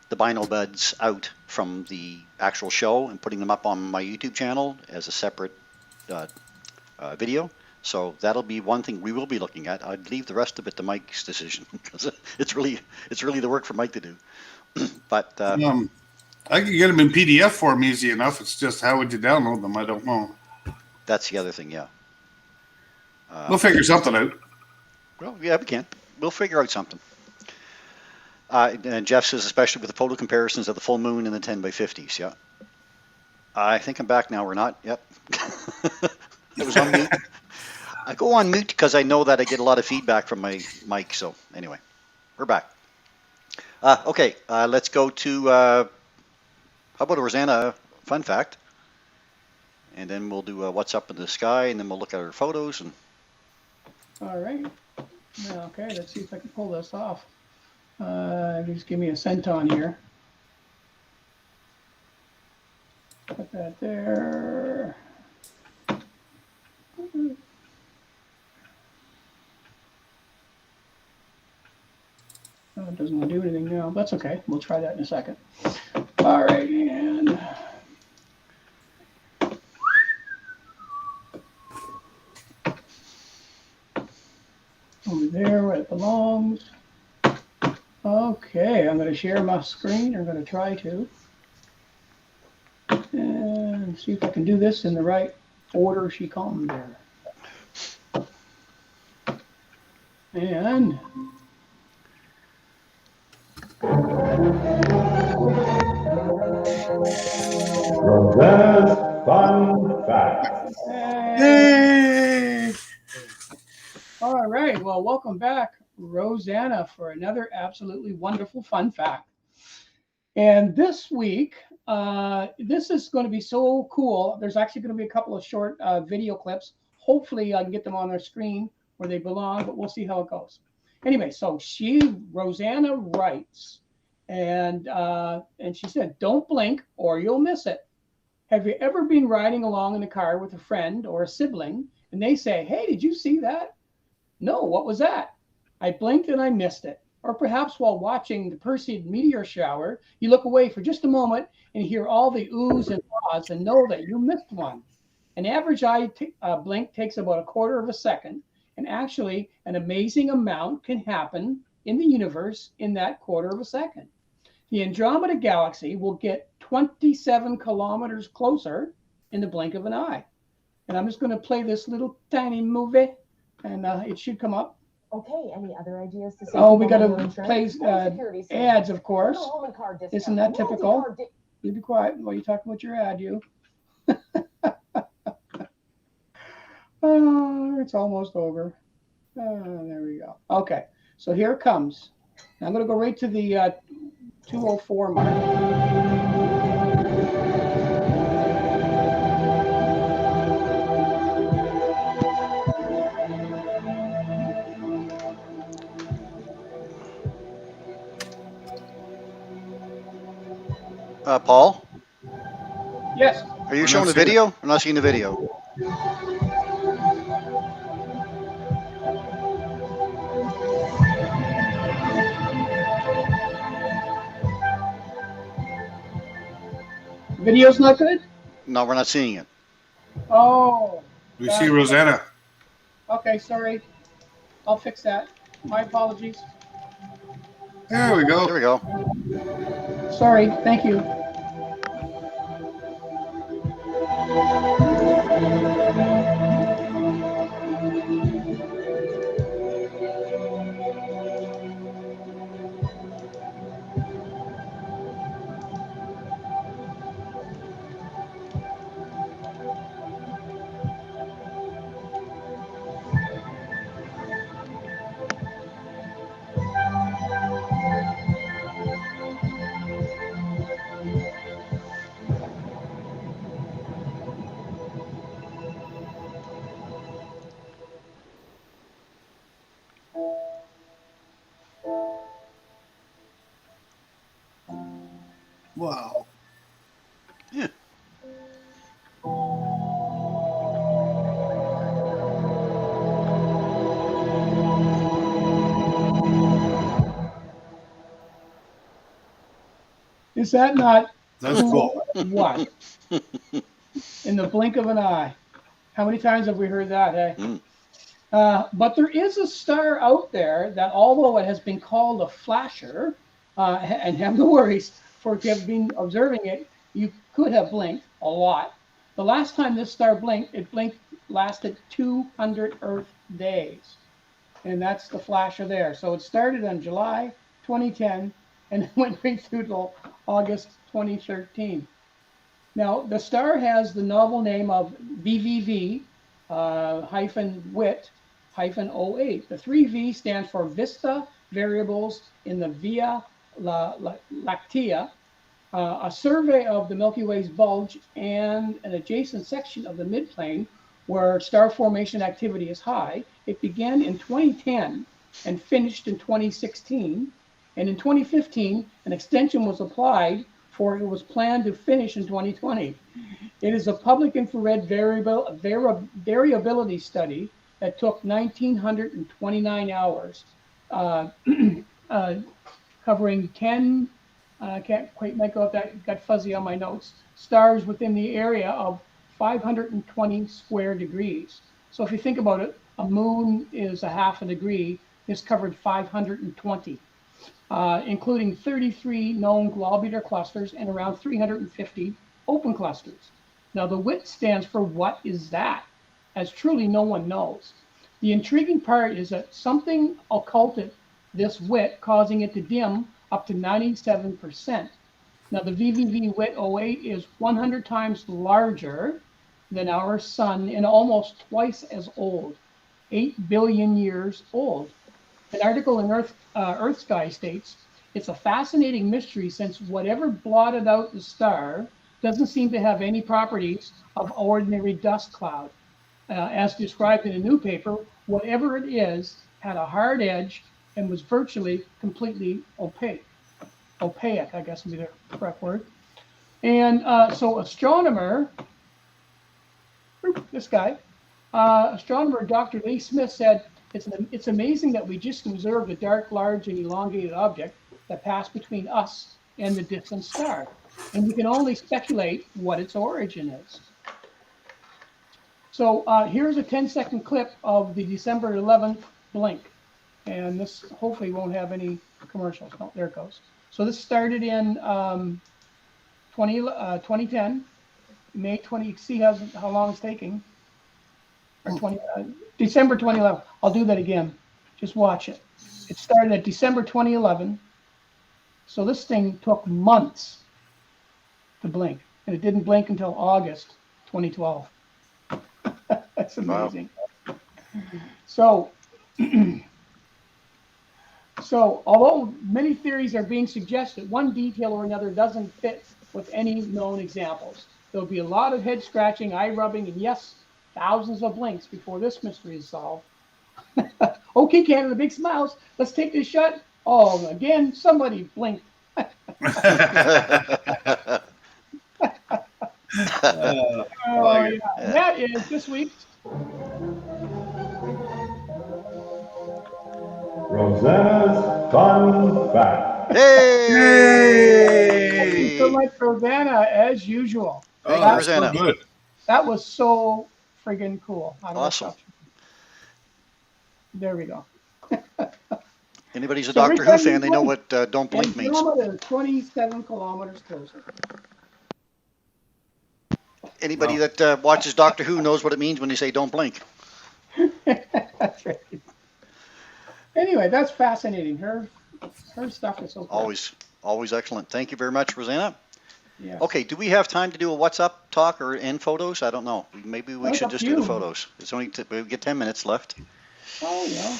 the binary buds out from the actual show and putting them up on my YouTube channel as a separate video. So that'll be one thing we will be looking at. I'd leave the rest of it to Mike's decision because it's really the work for Mike to do. But I could get them in PDF form easy enough. It's just how would you download them? I don't know. That's the other thing, yeah. We'll figure something out. Well, yeah, we can. We'll figure out something. And Jeff says, especially with the photo comparisons of the full moon and the 10 by 50s. Yeah. I think I'm back now. We're not. Yep. It was on mute. I go on mute because I know that I get a lot of feedback from my mic. So anyway, we're back. Okay, let's go to, how about a Rosanna fun fact? And then we'll do what's up in the sky, and then we'll look at our photos. And All right. Okay, let's see if I can pull this off. Just give me a centon here. Put that there. Oh, it doesn't want to do anything now. That's okay. We'll try that in a second. All right, and over there where it belongs. Okay, I'm going to share my screen. I'm going to try to. And see if I can do this in the right order she called me there. And Rosanna's Fun Facts. Yay! all right, well, welcome back, Rosanna, for another absolutely wonderful fun fact. And this week, this is going to be so cool. There's actually going to be a couple of short video clips. Hopefully, I can get them on their screen where they belong, but we'll see how it goes. Anyway, so Rosanna writes, and she said, "Don't blink or you'll miss it. Have you ever been riding along in the car with a friend or a sibling, and they say, 'Hey, did you see that?' 'No, what was that?' 'I blinked and I missed it.' Or perhaps while watching the Perseid meteor shower, you look away for just a moment and hear all the oohs and ahs and know that you missed one. An average eye blink takes about a quarter of a second, and actually an amazing amount can happen in the universe in that quarter of a second. The Andromeda Galaxy will get 27 kilometers closer in the blink of an eye." And I'm just going to play this little tiny movie, and it should come up. Okay, any other ideas to say? Oh, we got to play ads, of course. Isn't that typical? You be quiet while you talk about your ad, you. Oh, it's almost over. There we go. Okay, so here it comes. Now I'm going to go right to the 204 mark. Paul, Yes. are you We're showing not the seeing video? I'm not seeing the video. Video's not good? No, we're not seeing it. Oh. We see Rosanna. Okay, sorry. I'll fix that. My apologies. There we go. There we go. Sorry. Thank you. Wow. Yeah. Is that not That's cool? cool. What? In the blink of an eye. How many times have we heard that, hey? Mm. But there is a star out there that, although it has been called a flasher, and have no worries, for if you have been observing it, you could have blinked a lot. The last time this star blinked, it blinked lasted 200 Earth days. And that's the flasher there. So it started on July 2010 and went right through till August 2013. Now, the star has the novel name of VVV hyphen WIT hyphen 08. The 3V stands for Vista Variables in the Via Lactea. A survey of the Milky Way's bulge and an adjacent section of the midplane where star formation activity is high. It began in 2010 and finished in 2016. And in 2015, an extension was applied for it was planned to finish in 2020. It is a public infrared variability study that took 1,929 hours, covering 10, I can't quite make out that, got fuzzy on my notes, stars within the area of 520 square degrees. So if you think about it, a moon is a half a degree. This covered 520. Including 33 known globular clusters and around 350 open clusters. Now, the WIT stands for what is that, as truly no one knows. The intriguing part is that something occulted this WIT, causing it to dim up to 97%. Now, the VVV WIT 08 is 100 times larger than our sun and almost twice as old, 8 billion years old. An article in Earth Sky states, it's a fascinating mystery since whatever blotted out the star doesn't seem to have any properties of ordinary dust cloud. As described in a new paper, whatever it is had a hard edge and was virtually completely opaque. Opaque, I guess would be the correct word. And so astronomer, this guy, astronomer Dr. Lee Smith said, it's amazing that we just observed a dark, large, and elongated object that passed between us and the distant star. And we can only speculate what its origin is. So here's a 10-second clip of the December 11th blink. And this hopefully won't have any commercials. Oh, there it goes. So this started in 2010, May 20, see how long it's taking. Or 20, December 2011. I'll do that again. Just watch it. It started at December 2011. So this thing took months to blink. And it didn't blink until August 2012. That's amazing. Wow. So although many theories are being suggested, one detail or another doesn't fit with any known examples. There'll be a lot of head scratching, eye rubbing, and yes, thousands of blinks before this mystery is solved. Okay, Canada, big smiles. Let's take this shot. Oh, again, somebody blinked. Oh, yeah. That is this week's Rosanna's Fun Fact. Hey! Thank you so much, Rosanna, as usual. Thank you, that's Rosanna. so good. That was so friggin' cool. Awesome. There we go. Anybody's a Doctor Who fan, they know what don't blink means. Andromeda is 27 kilometers closer. Anybody that watches Doctor Who knows what it means when they say don't blink. That's right. Anyway, that's fascinating. Her stuff is so cool. Always excellent. Thank you very much, Rosanna. Yes. Okay, do we have time to do a what's up talk or end photos? I don't know. Maybe we should just do the photos. It's only we get 10 minutes left. Oh, yeah.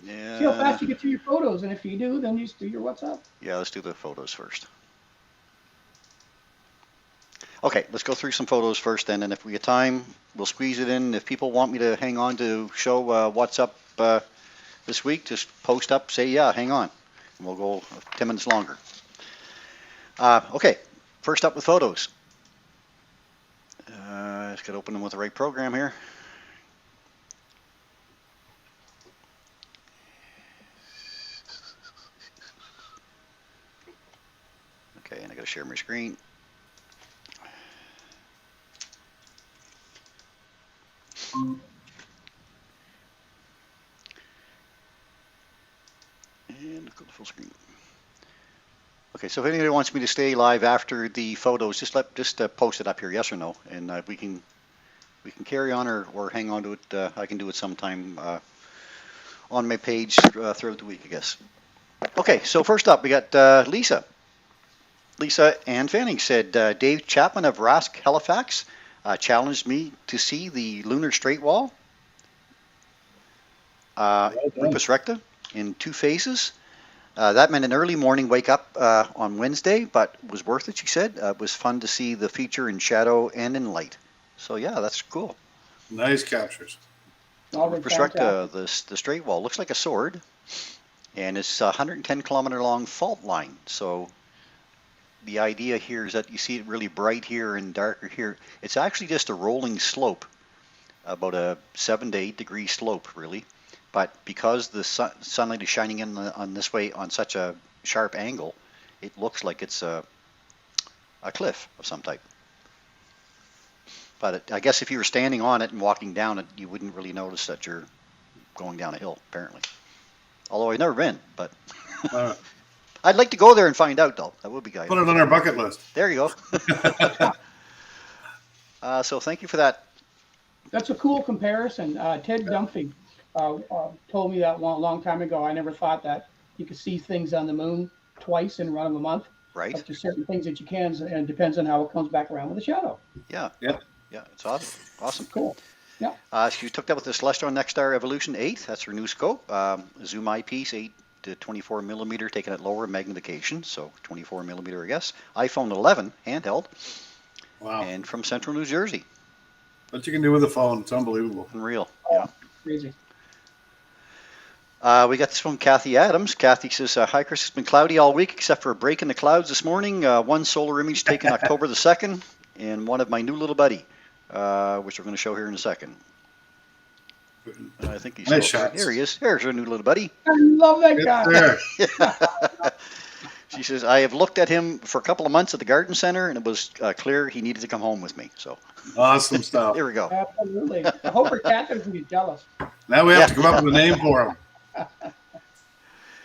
Yeah. See how fast you get through your photos, and if you do, then you just do your what's up. Yeah, let's do the photos first. Okay, let's go through some photos first then, and if we get time, we'll squeeze it in. If people want me to hang on to show what's up this week, just post up, say, yeah, hang on, and we'll go 10 minutes longer. Okay, first up with photos. Just got to open them with the right program here. Okay, and I got to share my screen. And go to full screen. Okay, so if anybody wants me to stay live after the photos, just post it up here, yes or no, and we can carry on or hang on to it. I can do it sometime on my page throughout the week, I guess. Okay, so first up we got Lisa. Lisa Ann Fanning said, Dave Chapman of Rask, Halifax, challenged me to see the lunar straight wall, Rupus Recta, in 2 phases. That meant an early morning wake up on Wednesday, but was worth it, she said. It was fun to see the feature in shadow and in light. So yeah, that's cool. Nice captures. Rupus Recta, the straight wall, looks like a sword, and it's a 110 kilometer long fault line. So the idea here is that you see it really bright here and darker here. It's actually just a rolling slope, about a 7 to 8 degree slope, really. But because the sunlight is shining in on this way on such a sharp angle, it looks like it's a cliff of some type. But I guess if you were standing on it and walking down it, you wouldn't really notice that you're going down a hill, apparently. Although I've never been, but I'd like to go there and find out, though. That would be good. Put it on our bucket list. There you go. So thank you for that. That's a cool comparison. Ted Dunphy told me that one a long time ago. I never thought that you could see things on the moon twice in a run of a month. Right. But there's certain things that you can, and it depends on how it comes back around with a shadow. Yeah. Yep. Yeah, it's awesome. Awesome. Cool. Yeah. She took that with the Celestial Nexstar Evolution 8. That's her new scope. Zoom eyepiece, 8 to 24 millimeter, taken at lower magnification, so 24 millimeter, I guess. iPhone 11 handheld. Wow. And from Central New Jersey. What you can do with a phone, it's unbelievable. Unreal. Yeah. Crazy. We got this from Kathy Adams. Kathy says, hi, Chris. It's been cloudy all week except for a break in the clouds this morning. One solar image taken October the 2nd, and one of my new little buddy, which we're going to show here in a second. I think he's nice still shots. There he is. There's our new little buddy. I love that guy. There. She says, I have looked at him for a couple of months at the garden center, and it was clear he needed to come home with me. So Awesome stuff. there we go. Absolutely. I hope her cat doesn't get jealous. Now we have to come up with a name for him.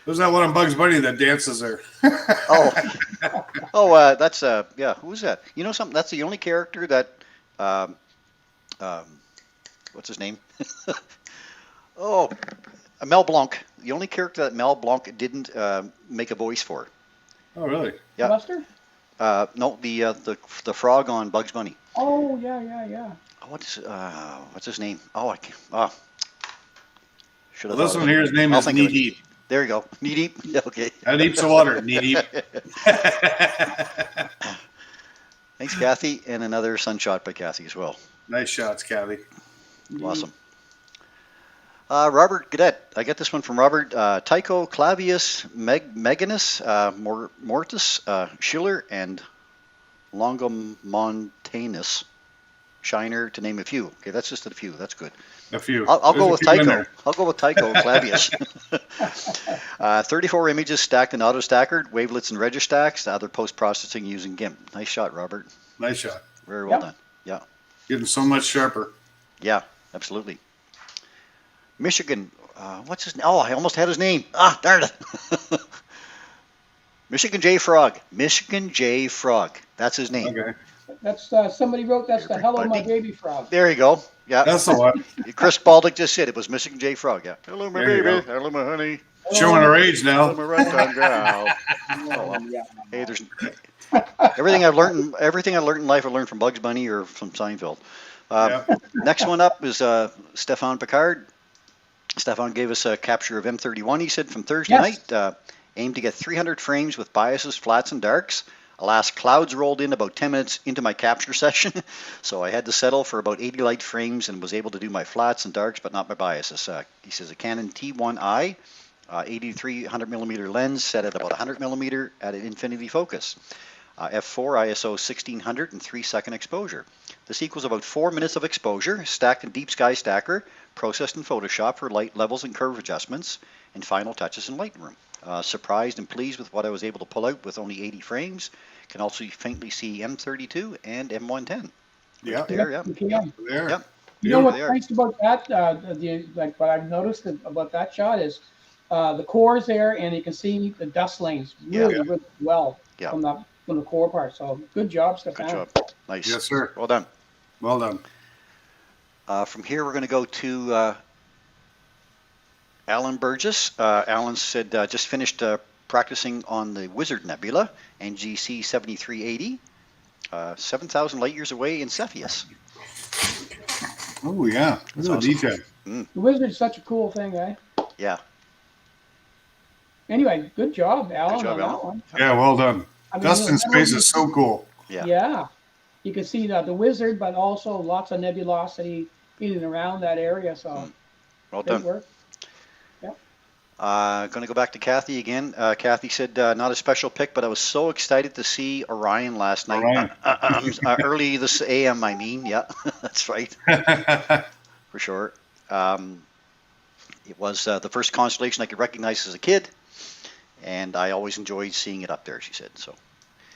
Who's that one on Bugs Bunny that dances there? That's yeah. Who's that? You know something? That's the only character that, what's his name? Mel Blanc. The only character that Mel Blanc didn't make a voice for. Oh, really? Yeah. Buster? No, the frog on Bugs Bunny. Oh, yeah. What's his name? Oh, I can't. Should have. Well, this one here, his name is Knee Deep. There you go. Knee Deep. Yeah, okay. How deep's the water? Knee deep. Thanks, Kathy, and another sunshot by Kathy as well. Nice shots, Kathy. Awesome. Robert Gadet. I get this one from Robert. Tycho, Clavius, Meganus, Mortis, Schiller, and Longomontanus. Shiner, to name a few. Okay, that's just a few. That's good. A few. I'll go with Tycho. I'll go with Tycho and Clavius. 34 images stacked in auto-stackered, wavelets and registacks, the other post-processing using GIMP. Nice shot, Robert. Nice shot. Very well done. Yeah. Getting so much sharper. Yeah, absolutely. Michigan, what's his name? Oh, I almost had his name. Ah, darn it. Michigan J. Frog. Michigan J. Frog. That's his name. Okay. That's somebody wrote that's the Hello My Baby Frog. There you go. Yeah. That's the one. Chris Baldick just said it was Michigan J. Frog. Yeah. Hello, my There you baby. go. Hello, my honey. Showing her age Hello, now. my right-tongue gal. Yeah. Hey, there's everything I learned in life I learned from Bugs Bunny or from Seinfeld. Next one up is Stefan Picard. Stefan gave us a capture of M31. He said from Thursday night, aimed to get 300 frames with biases, flats, and darks. Alas, clouds rolled in about 10 minutes into my capture session, so I had to settle for about 80 light frames and was able to do my flats and darks, but not my biases. He says a Canon T1i, 8300 millimeter lens set at about 100 millimeter at an infinity focus. F4 ISO 1600 and 3-second exposure. This equals about 4 minutes of exposure, stacked in Deep Sky Stacker, processed in Photoshop for light levels and curve adjustments, and final touches in Lightroom. Surprised and pleased with what I was able to pull out with only 80 frames. Can also faintly see M32 and M110. Yeah. There, yeah. You can. There. Yep. You know what's There. nice about that? Like what I've noticed about that shot is the core's there, and you can see the dust lanes really well Yeah. from the core part. So good job, Stefan. Good job. Nice. Yes, sir. Well done. Well done. From here, we're going to go to Alan Burgess. Alan said just finished practicing on the Wizard Nebula, NGC 7380, 7,000 light years away in Cepheus. Oh, yeah. Look at the detail. The Wizard's such a cool thing, eh? Yeah. Anyway, good job, Alan, Good job, on Alan. that one. Yeah, well done. I mean, Dust in space is so cool. Yeah. Yeah. You can see the Wizard, but also lots of nebulosity in and around that area. So Well good done. work. Going to go back to Kathy again. Kathy said, not a special pick, but I was so excited to see Orion last night. Early this AM, I mean. Yeah, that's right. For sure. It was the first constellation I could recognize as a kid, and I always enjoyed seeing it up there, she said. So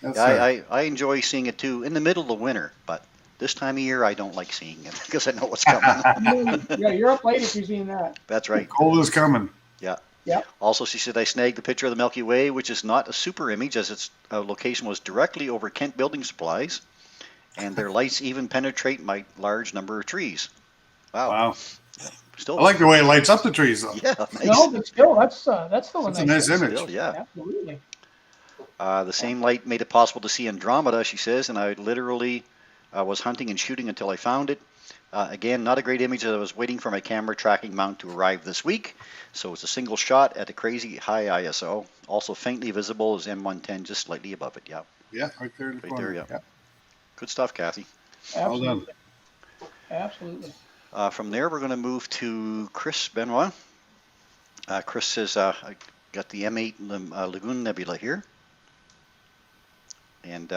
I enjoy seeing it too in the middle of the winter, but this time of year I don't like seeing it because I know what's coming. Yeah, you're up late if you're seeing that. That's right. Cold is coming. Yeah. Yeah. Also, she said, I snagged the picture of the Milky Way, which is not a super image as its location was directly over Kent Building Supplies, and their lights even penetrate my large number of trees. Wow. Still, I like the way it lights up the trees, though. Yeah, nice. No, but still, that's still That's a nice image. Still, yeah. Absolutely. The same light made it possible to see Andromeda, she says, and I literally was hunting and shooting until I found it. Again, not a great image as I was waiting for my camera tracking mount to arrive this week. So it's a single shot at a crazy high ISO. Also faintly visible as M110, just slightly above it. Yeah. Yeah, right there in the Right corner. there, yeah. Good stuff, Kathy. Absolutely. Well done. Absolutely. From there, we're going to move to Chris Benoit. Chris says, I got the M8 Lagoon Nebula here. And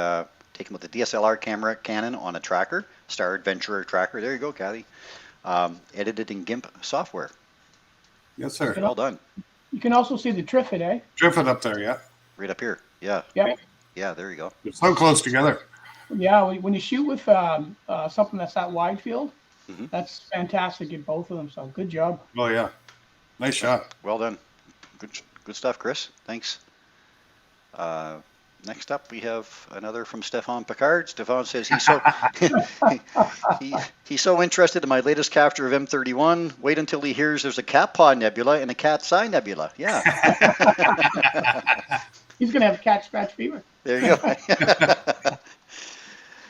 taken with the DSLR camera Canon on a tracker, Star Adventurer tracker. There you go, Kathy. Edited in GIMP software. Yes, sir. Well done. You can also see the Triffid, eh? Drift it up there, yeah. Right up here. Yeah. Yeah. Yeah, there you go. They're so close together. Yeah, when you shoot with something that's that wide field, Mhm. that's fantastic in both of them. So good job. Oh, yeah. Nice shot. Well done. Good stuff, Chris. Thanks. Next up, we have another from Stefan Picard. Stefan says he's so he's so interested in my latest capture of M31. Wait until he hears there's a cat paw nebula and a cat's eye nebula. Yeah. He's gonna have cat scratch fever. There you go.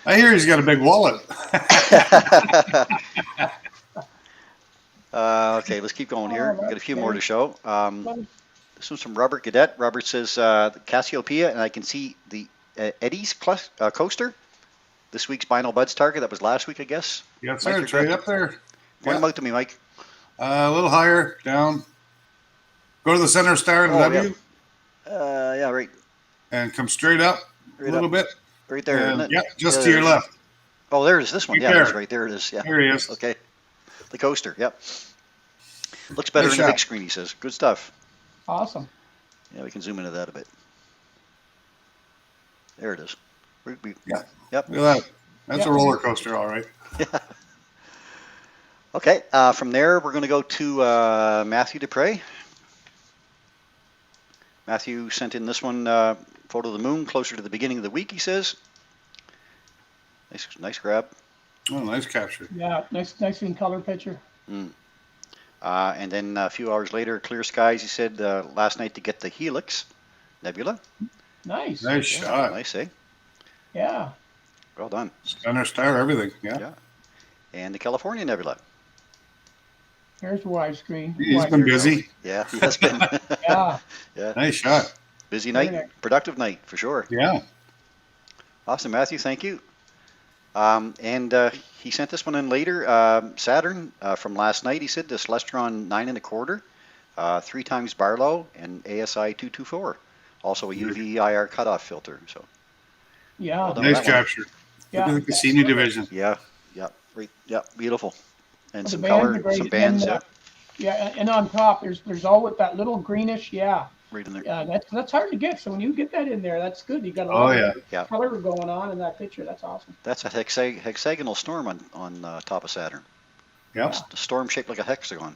I hear he's got a big wallet. Okay, let's keep going here. We've got a few more to show. This one's from Robert Cadet. Robert says Cassiopeia, and I can see the Eddie's coaster. This week's Binal Buds target. That was last week, I guess. Yes, Mike, sir. you're It's right correct. up there. Point them out to me, Mike. A little higher, down. Go to the center star in Oh, W Yeah, right and come straight up Right a little up. bit. there, isn't And, it? yeah, just Yeah, to your there it is. left. Oh, there it is. This one. Right Yeah, there. that's right. There it is. Yeah. There he is. Okay. The coaster. Yep. Looks better Nice in the big shot. screen, he says. Good stuff. Awesome. Yeah, we can zoom into that a bit. There it is. Yeah. Yep. Look at that. That's Yeah. a roller coaster, all right. Okay. From there, we're going to go to Matthew Dupre. Matthew sent in this one, photo of the moon, closer to the beginning of the week, he says. Nice grab. Oh, nice capture. Yeah, nice in color picture. And then a few hours later, clear skies, he said, last night to get the Helix Nebula. Nice. Nice shot. Nice, eh? Yeah. Well done. Center star, everything. Yeah. Yeah. And the California Nebula. Here's the widescreen. He's been busy. Yeah, he has been. Yeah. Yeah. Nice shot. Busy Very night, nice. productive night, for sure. Yeah. Awesome, Matthew, thank you. And he sent this one in later. Saturn from last night, he said, the Celestron 9 1/4. 3 times Barlow, and ASI 224. Also a UV IR cutoff filter. So Yeah. Well done. Nice that one. capture. Yeah. The Cassini division. yeah, right, yeah, beautiful. And Well, some the bands color, are great. some bands, And, yeah, and on top, there's always that little greenish, right in there. yeah, that's hard to get. So when you get that in there, that's good. You got a Oh, lot yeah. of Yeah. color going on in that picture. That's awesome. That's a hexagonal storm on top of Saturn. Yep. A storm shaped like a hexagon.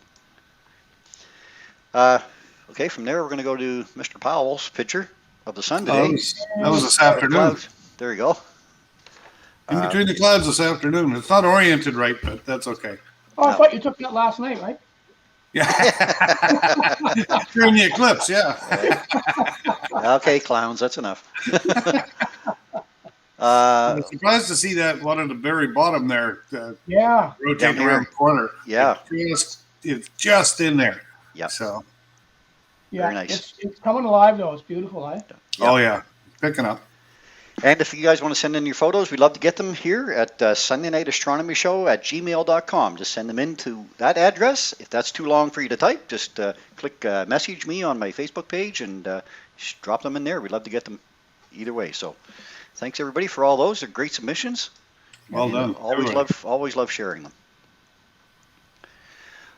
Okay, from there we're going to go to Mr. Powell's picture of the sun today. That was this afternoon. Clouds. There you go. In between the clouds this afternoon. It's not oriented right, but that's okay. Oh, I No. thought you took that last night, right? Yeah. During the eclipse, yeah. Okay, clowns, that's enough. I'm surprised to see that one at the very bottom there Yeah. rotating Down here. around the corner. Yeah. It's just in there. Yep. So, Yeah. Very nice. It's coming alive though. It's beautiful, eh? oh yeah, picking up. And if you guys want to send in your photos, we'd love to get them here at Sunday Night Astronomy Show at gmail.com. Just send them in to that address. If that's too long for you to type, just click message me on my Facebook page and just drop them in there. We'd love to get them either way. So thanks everybody for all those. They're great submissions. Well And, done. always love sharing them.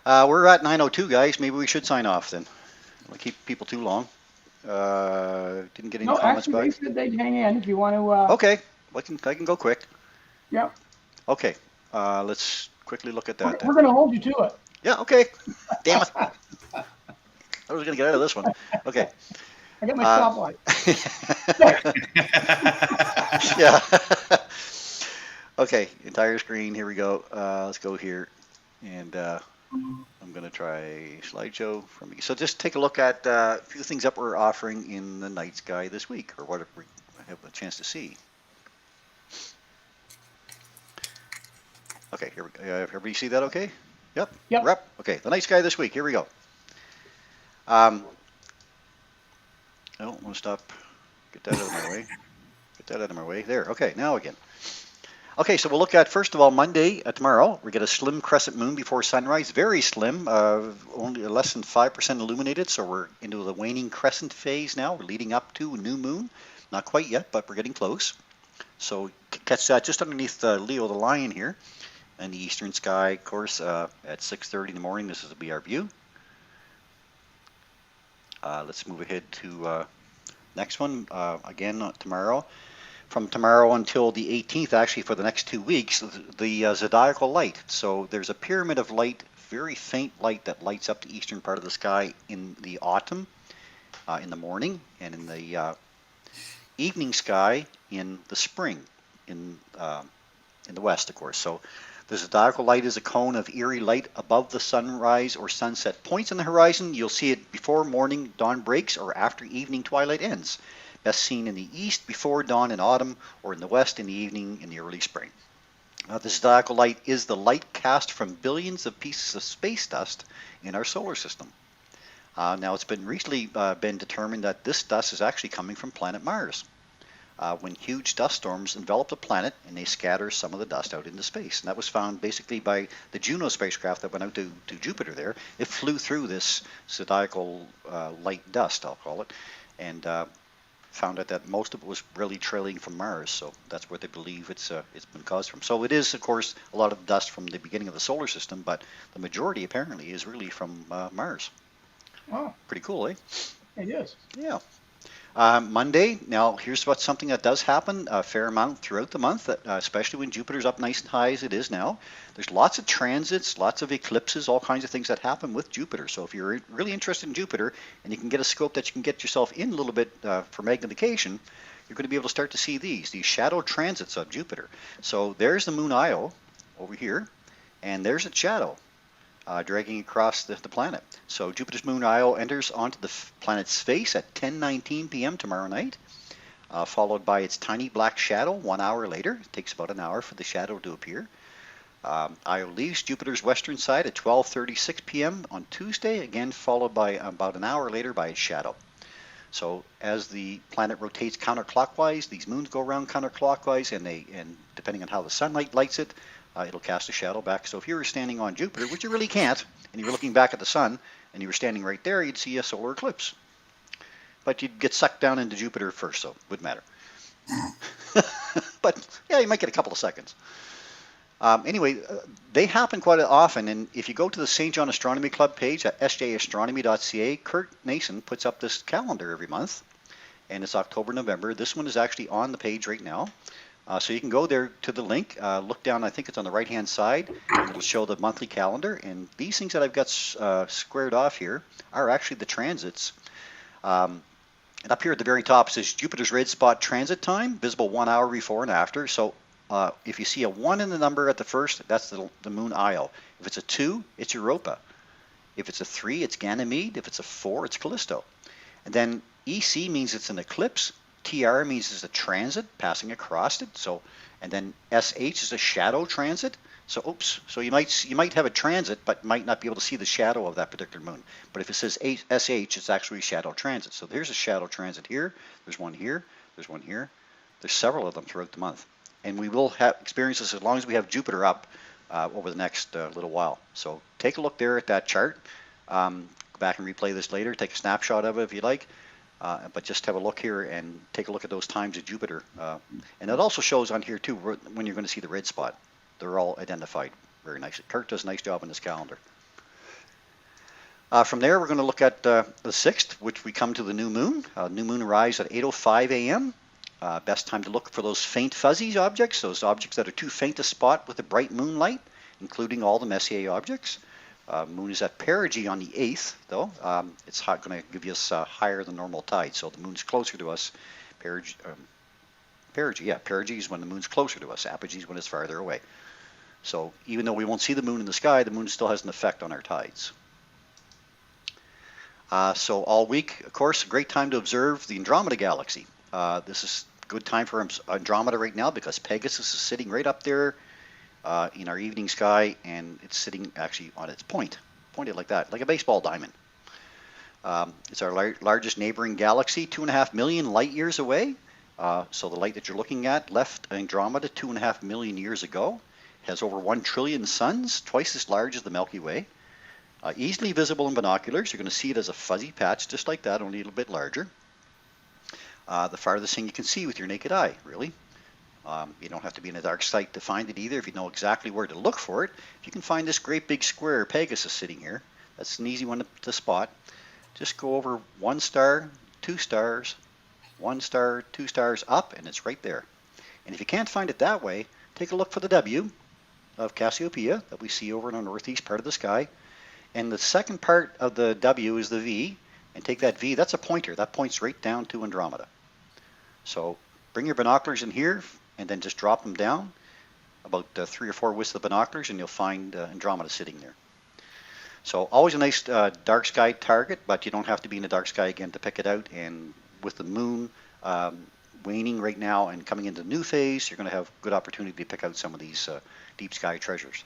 We're at 9:02, guys. Maybe we should sign off then. We'll keep people too long. Didn't get any No, comments actually, they back. said they'd hang in if you want to. Okay, I can go quick. Yeah. Okay, let's quickly look at that. We're going to hold you to it. Yeah, okay. Damn it. I was going to get out of this one. Okay. I got my stopwatch. Yeah. Okay, entire screen. Here we go. Let's go here. And I'm going to try slideshow from me. So just take a look at a few things that we're offering in the night sky this week, or what we have a chance to see. Okay, here we go. Everybody see that okay? Yep. Yep. We're up. Okay, the night sky this week. Here we go. I don't want to stop. Get that out of my way. Get that out of my way. There. Okay, now again. Okay, so we'll look at, first of all, Monday, tomorrow. We get a slim crescent moon before sunrise. Very slim, only less than 5% illuminated, so we're into the waning crescent phase now. We're leading up to a new moon. Not quite yet, but we're getting close. So catch that just underneath Leo the Lion here. And the eastern sky, of course, at 6:30 in the morning. This will be our view. Let's move ahead to next one. Again, tomorrow. From tomorrow until the 18th, actually for the next 2 weeks, the Zodiacal Light. So there's a pyramid of light, very faint light that lights up the eastern part of the sky in the autumn, in the morning, and in the evening sky in the spring, in the west, of course. So the Zodiacal Light is a cone of eerie light above the sunrise or sunset points on the horizon. You'll see it before morning dawn breaks or after evening twilight ends. Best seen in the east before dawn in autumn, or in the west in the evening in the early spring. The Zodiacal Light is the light cast from billions of pieces of space dust in our solar system. Now it's been recently been determined that this dust is actually coming from planet Mars. When huge dust storms envelop the planet and they scatter some of the dust out into space. And that was found basically by the Juno spacecraft that went out to Jupiter there. It flew through this Zodiacal Light dust, I'll call it, and found out that most of it was really trailing from Mars, so that's where they believe it's been caused from. So it is, of course, a lot of dust from the beginning of the solar system, but the majority apparently is really from Mars. Oh, Pretty cool, eh? it is. Yeah. Monday, now here's something that does happen a fair amount throughout the month, especially when Jupiter's up nice and high as it is now. There's lots of transits, lots of eclipses, all kinds of things that happen with Jupiter. So if you're really interested in Jupiter and you can get a scope that you can get yourself in a little bit for magnification, you're going to be able to start to see these shadow transits of Jupiter. So there's the moon Io over here, and there's its shadow dragging across the planet. So Jupiter's moon Io enters onto the planet's face at 10:19 p.m. tomorrow night, followed by its tiny black shadow 1 hour later. It takes about an hour for the shadow to appear. Io leaves Jupiter's western side at 12:36 p.m. on Tuesday, again followed by about an hour later by its shadow. So as the planet rotates counterclockwise, these moons go around counterclockwise, and depending on how the sunlight lights it, it'll cast a shadow back. So if you were standing on Jupiter, which you really can't, and you were looking back at the sun, and you were standing right there, you'd see a solar eclipse. But you'd get sucked down into Jupiter first, so it wouldn't matter. But yeah, you might get a couple of seconds. Anyway, they happen quite often, and if you go to the St. John Astronomy Club page at sjastronomy.ca, Kurt Nason puts up this calendar every month, and it's October, November. This one is actually on the page right now. So you can go there to the link, look down, I think it's on the right-hand side, and it'll show the monthly calendar. And these things that I've got squared off here are actually the transits. And up here at the very top it says Jupiter's red spot transit time, visible 1 hour before and after. So if you see a 1 in the number at the first, that's the moon Io. If it's a 2, it's Europa. If it's a 3, it's Ganymede. If it's a 4, it's Callisto. And then EC means it's an eclipse. TR means it's a transit passing across it. So, and then SH is a shadow transit. So, oops. So you might have a transit, but might not be able to see the shadow of that particular moon. But if it says SH, it's actually a shadow transit. So there's a shadow transit here. There's one here. There's one here. There's several of them throughout the month. And we will have experiences as long as we have Jupiter up over the next little while. So take a look there at that chart. Go back and replay this later. Take a snapshot of it if you like. But just have a look here and take a look at those times of Jupiter. And it also shows on here too when you're going to see the red spot. They're all identified very nicely. Kirk does a nice job on this calendar. From there, we're going to look at the 6th, which we come to the new moon. New moon arrives at 8:05 a.m. Best time to look for those faint fuzzy objects, those objects that are too faint to spot with the bright moonlight, including all the Messier objects. Moon is at perigee on the 8th, though. It's going to give us higher than normal tide, so the moon's closer to us. Perigee is when the moon's closer to us. Apogee is when it's farther away. So even though we won't see the moon in the sky, the moon still has an effect on our tides. So all week, of course, a great time to observe the Andromeda galaxy. This is a good time for Andromeda right now because Pegasus is sitting right up there in our evening sky, and it's sitting actually on its pointed like that, like a baseball diamond. It's our largest neighboring galaxy, 2.5 million light years away. So the light that you're looking at left Andromeda 2.5 million years ago. Has over 1 trillion suns, twice as large as the Milky Way. Easily visible in binoculars. You're going to see it as a fuzzy patch, just like that, only a little bit larger. The farthest thing you can see with your naked eye, really. You don't have to be in a dark site to find it either if you know exactly where to look for it. If you can find this great big square Pegasus sitting here, that's an easy one to spot. Just go over 1 star, 2 stars, 1 star, 2 stars up, and it's right there. And if you can't find it that way, take a look for the W of Cassiopeia that we see over in the northeast part of the sky. And the second part of the W is the V. And take that V, that's a pointer. That points right down to Andromeda. So bring your binoculars in here and then just drop them down about 3 or 4 widths of the binoculars, and you'll find Andromeda sitting there. So always a nice dark sky target, but you don't have to be in the dark sky again to pick it out. And with the moon waning right now and coming into the new phase, you're going to have good opportunity to pick out some of these deep sky treasures.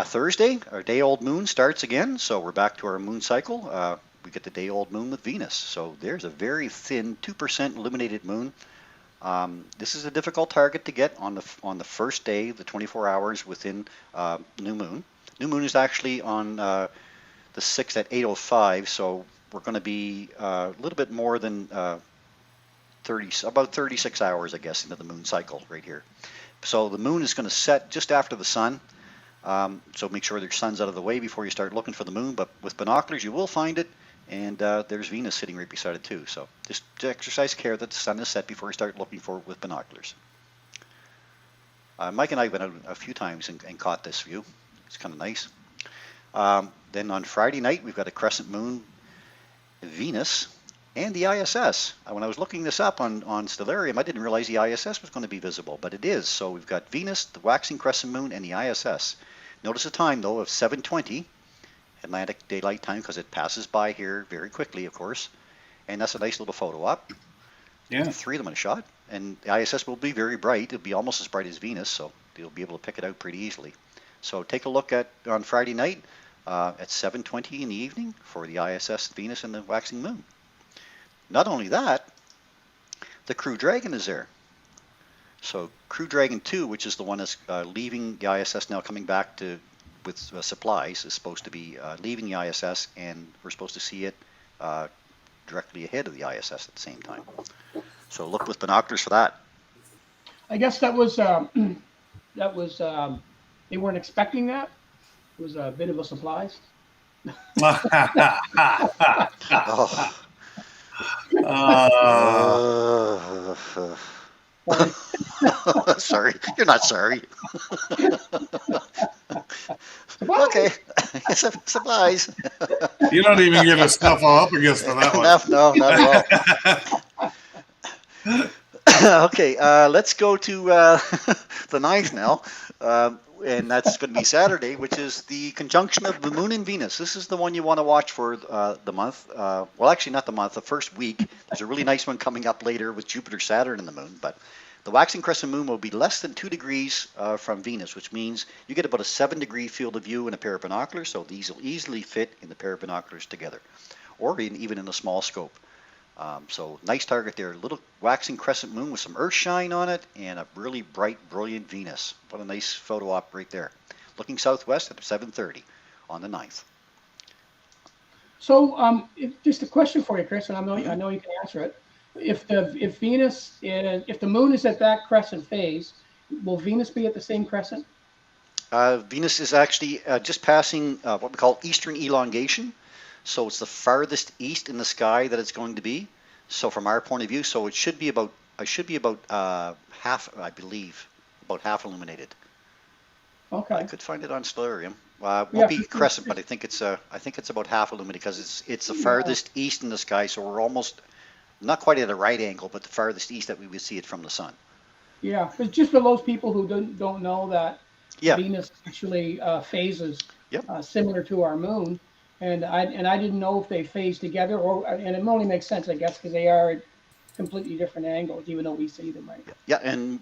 Thursday, our day-old moon starts again, so we're back to our moon cycle. We get the day-old moon with Venus. So there's a very thin 2% illuminated moon. This is a difficult target to get on the first day, the 24 hours within new moon. New moon is actually on the 6th at 8:05, so we're going to be a little bit more than about 36 hours, I guess, into the moon cycle right here. So the moon is going to set just after the sun. So make sure the sun's out of the way before you start looking for the moon. But with binoculars, you will find it. And there's Venus sitting right beside it too. So just exercise care that the sun is set before you start looking for it with binoculars. Mike and I have been out a few times and caught this view. It's kind of nice. Then on Friday night, we've got a crescent moon, Venus, and the ISS. When I was looking this up on Stellarium, I didn't realize the ISS was going to be visible, but it is. So we've got Venus, the waxing crescent moon, and the ISS. Notice the time, though, of 7:20 Atlantic Daylight Time, because it passes by here very quickly, of course. And that's a nice little photo op. Yeah. 3 of them in a shot. And the ISS will be very bright. It'll be almost as bright as Venus, so you'll be able to pick it out pretty easily. So take a look on Friday night at 7:20 in the evening for the ISS, Venus, and the waxing moon. Not only that, the Crew Dragon is there. So Crew Dragon 2, which is the one that's leaving the ISS now, coming back with supplies, is supposed to be leaving the ISS, and we're supposed to see it directly ahead of the ISS at the same time. So look with binoculars for that. I guess that was they weren't expecting that. It was a bit of a surprise. Sorry, you're not sorry. Okay, supplies. You don't even give us stuff all up against for that one. No, not at all. Okay, let's go to the 9th now, and that's going to be Saturday, which is the conjunction of the Moon and Venus. This is the one you want to watch for the month. Well, actually, not the month, the first week. There's a really nice one coming up later with Jupiter, Saturn, and the Moon, but the waxing crescent moon will be less than 2 degrees from Venus, which means you get about a 7-degree field of view in a pair of binoculars, so these will easily fit in the pair of binoculars together, or even in a small scope. So nice target there. Little waxing crescent moon with some earth shine on it and a really bright, brilliant Venus. What a nice photo op right there. Looking southwest at 7:30 on the 9th. So, just a question for you, Chris, and I know you can answer it. If the moon is at that crescent phase, will Venus be at the same crescent? Venus is actually just passing what we call eastern elongation. So it's the farthest east in the sky that it's going to be. So from our point of view, so it should be about half, I believe, about half illuminated. Okay. I could find it on Stellarium. Won't be crescent, but I think it's about half illuminated because it's the farthest east in the sky. So we're almost not quite at a right angle, but the farthest east that we would see it from the sun. Yeah, it's just for those people who don't know that Venus actually phases similar to our moon. And I didn't know if they phase together, and it only makes sense, I guess, because they are at completely different angles, even though we see them, right? Yeah, and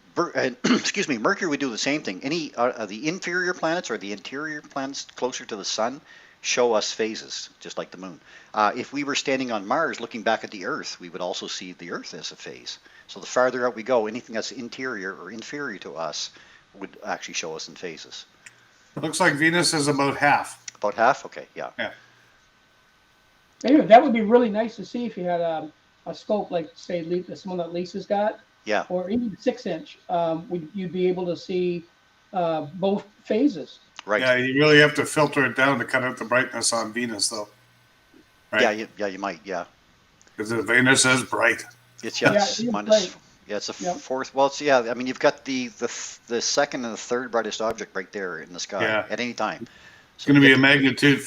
excuse me, Mercury would do the same thing. Any the inferior planets or the interior planets closer to the sun show us phases, just like the moon. If we were standing on Mars looking back at the Earth, we would also see the Earth as a phase. So the farther out we go, anything that's interior or inferior to us would actually show us in phases. It looks like Venus is about half. About half? Okay, yeah. Anyway, that would be really nice to see if you had a scope like, say, the one that Lisa's got, or even 6-inch. You'd be able to see both phases. Right. Yeah, you really have to filter it down to cut out the brightness on Venus, though. Right? Yeah, you might, yeah. Because Venus is bright. It's minus. Yeah, it's a fourth. Well, it's, I mean, you've got the second and the third brightest object right there in the sky at any time. It's going to be a magnitude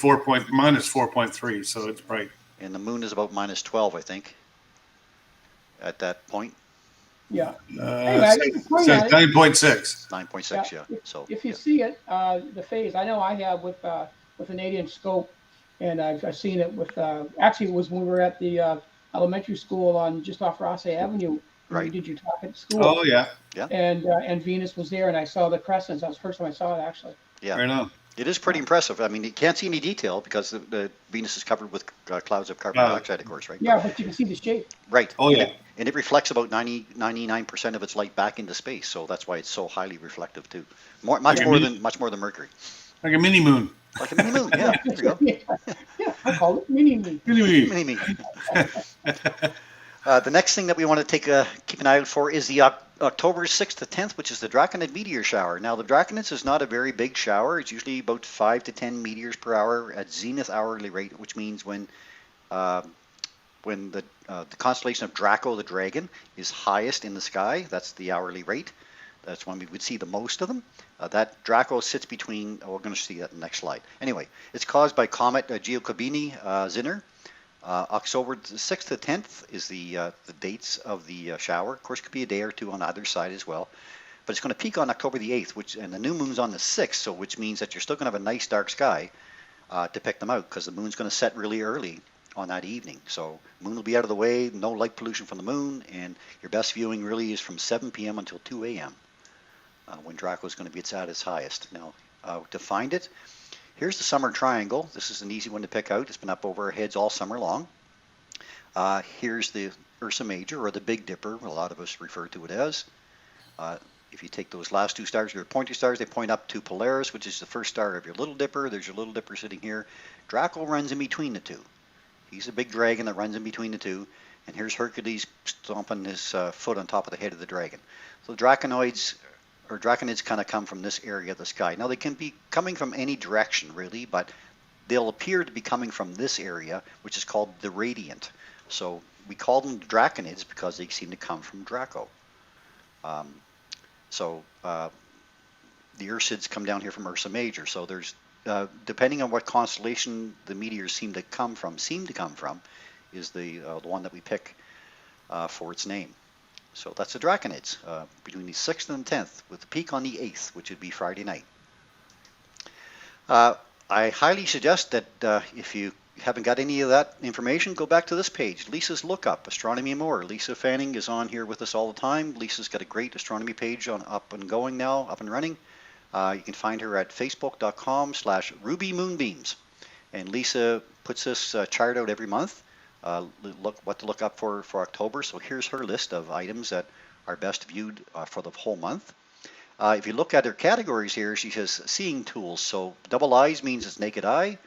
minus 4.3, so it's bright. And the moon is about minus 12, I think, at that point. Yeah. It says 9.6. 9.6, yeah. If you see it, the phase, I know I have with an 8-inch scope, and I've seen it with, actually it was when we were at the elementary school on just off Rosse Avenue. Right. You did your talk at school. Oh, yeah. Yeah. And Venus was there, and I saw the crescents. That was the first time I saw it, actually. Yeah. Right on. It is pretty impressive. I mean, you can't see any detail because the Venus is covered with clouds of carbon dioxide, of course, right? Yeah, but you can see the shape. Right. Oh, yeah. And it reflects about 99% of its light back into space, so that's why it's so highly reflective too. Much more than Mercury. Like a mini moon. Like a mini moon, yeah. There you go. Yeah, I call it mini me. Mini me. The next thing that we want to keep an eye out for is the October 6th to 10th, which is the Draconid meteor shower. Now, the Draconids is not a very big shower. It's usually about 5 to 10 meteors per hour at zenith hourly rate, which means when the constellation of Draco, the dragon, is highest in the sky, that's the hourly rate. That's when we would see the most of them. That Draco sits between, we're going to see that in the next slide. Anyway, it's caused by comet Giacobini-Zinner. October 6th to 10th is the dates of the shower. Of course, it could be a day or two on either side as well. But it's going to peak on October the 8th, and the new moon's on the 6th, so which means that you're still going to have a nice dark sky to pick them out, because the moon's going to set really early on that evening. So moon will be out of the way, no light pollution from the moon, and your best viewing really is from 7 p.m. until 2 a.m. When Draco is going to be at its highest. Now, to find it, here's the summer triangle. This is an easy one to pick out. It's been up over our heads all summer long. Here's the Ursa Major, or the Big Dipper, a lot of us refer to it as. If you take those last two stars, your pointer stars, they point up to Polaris, which is the first star of your Little Dipper. There's your Little Dipper sitting here. Draco runs in between the two. He's a big dragon that runs in between the two. And here's Hercules stomping his foot on top of the head of the dragon. So Draconids kind of come from this area of the sky. Now they can be coming from any direction really, but they'll appear to be coming from this area, which is called the radiant. So we call them Draconids because they seem to come from Draco. The Ursids come down here from Ursa Major. So there's, depending on what constellation the meteors seem to come from, is the one that we pick for its name. So that's the Draconids, between the 6th and the 10th, with the peak on the 8th, which would be Friday night. I highly suggest that if you haven't got any of that information, go back to this page, Lisa's Lookup, Astronomy and More. Lisa Fanning is on here with us all the time. Lisa's got a great astronomy page up and running. You can find her at facebook.com/rubymoonbeams. And Lisa puts this chart out every month, what to look up for October. So here's her list of items that are best viewed for the whole month. If you look at her categories here, she has seeing tools. So double eyes means it's naked eye.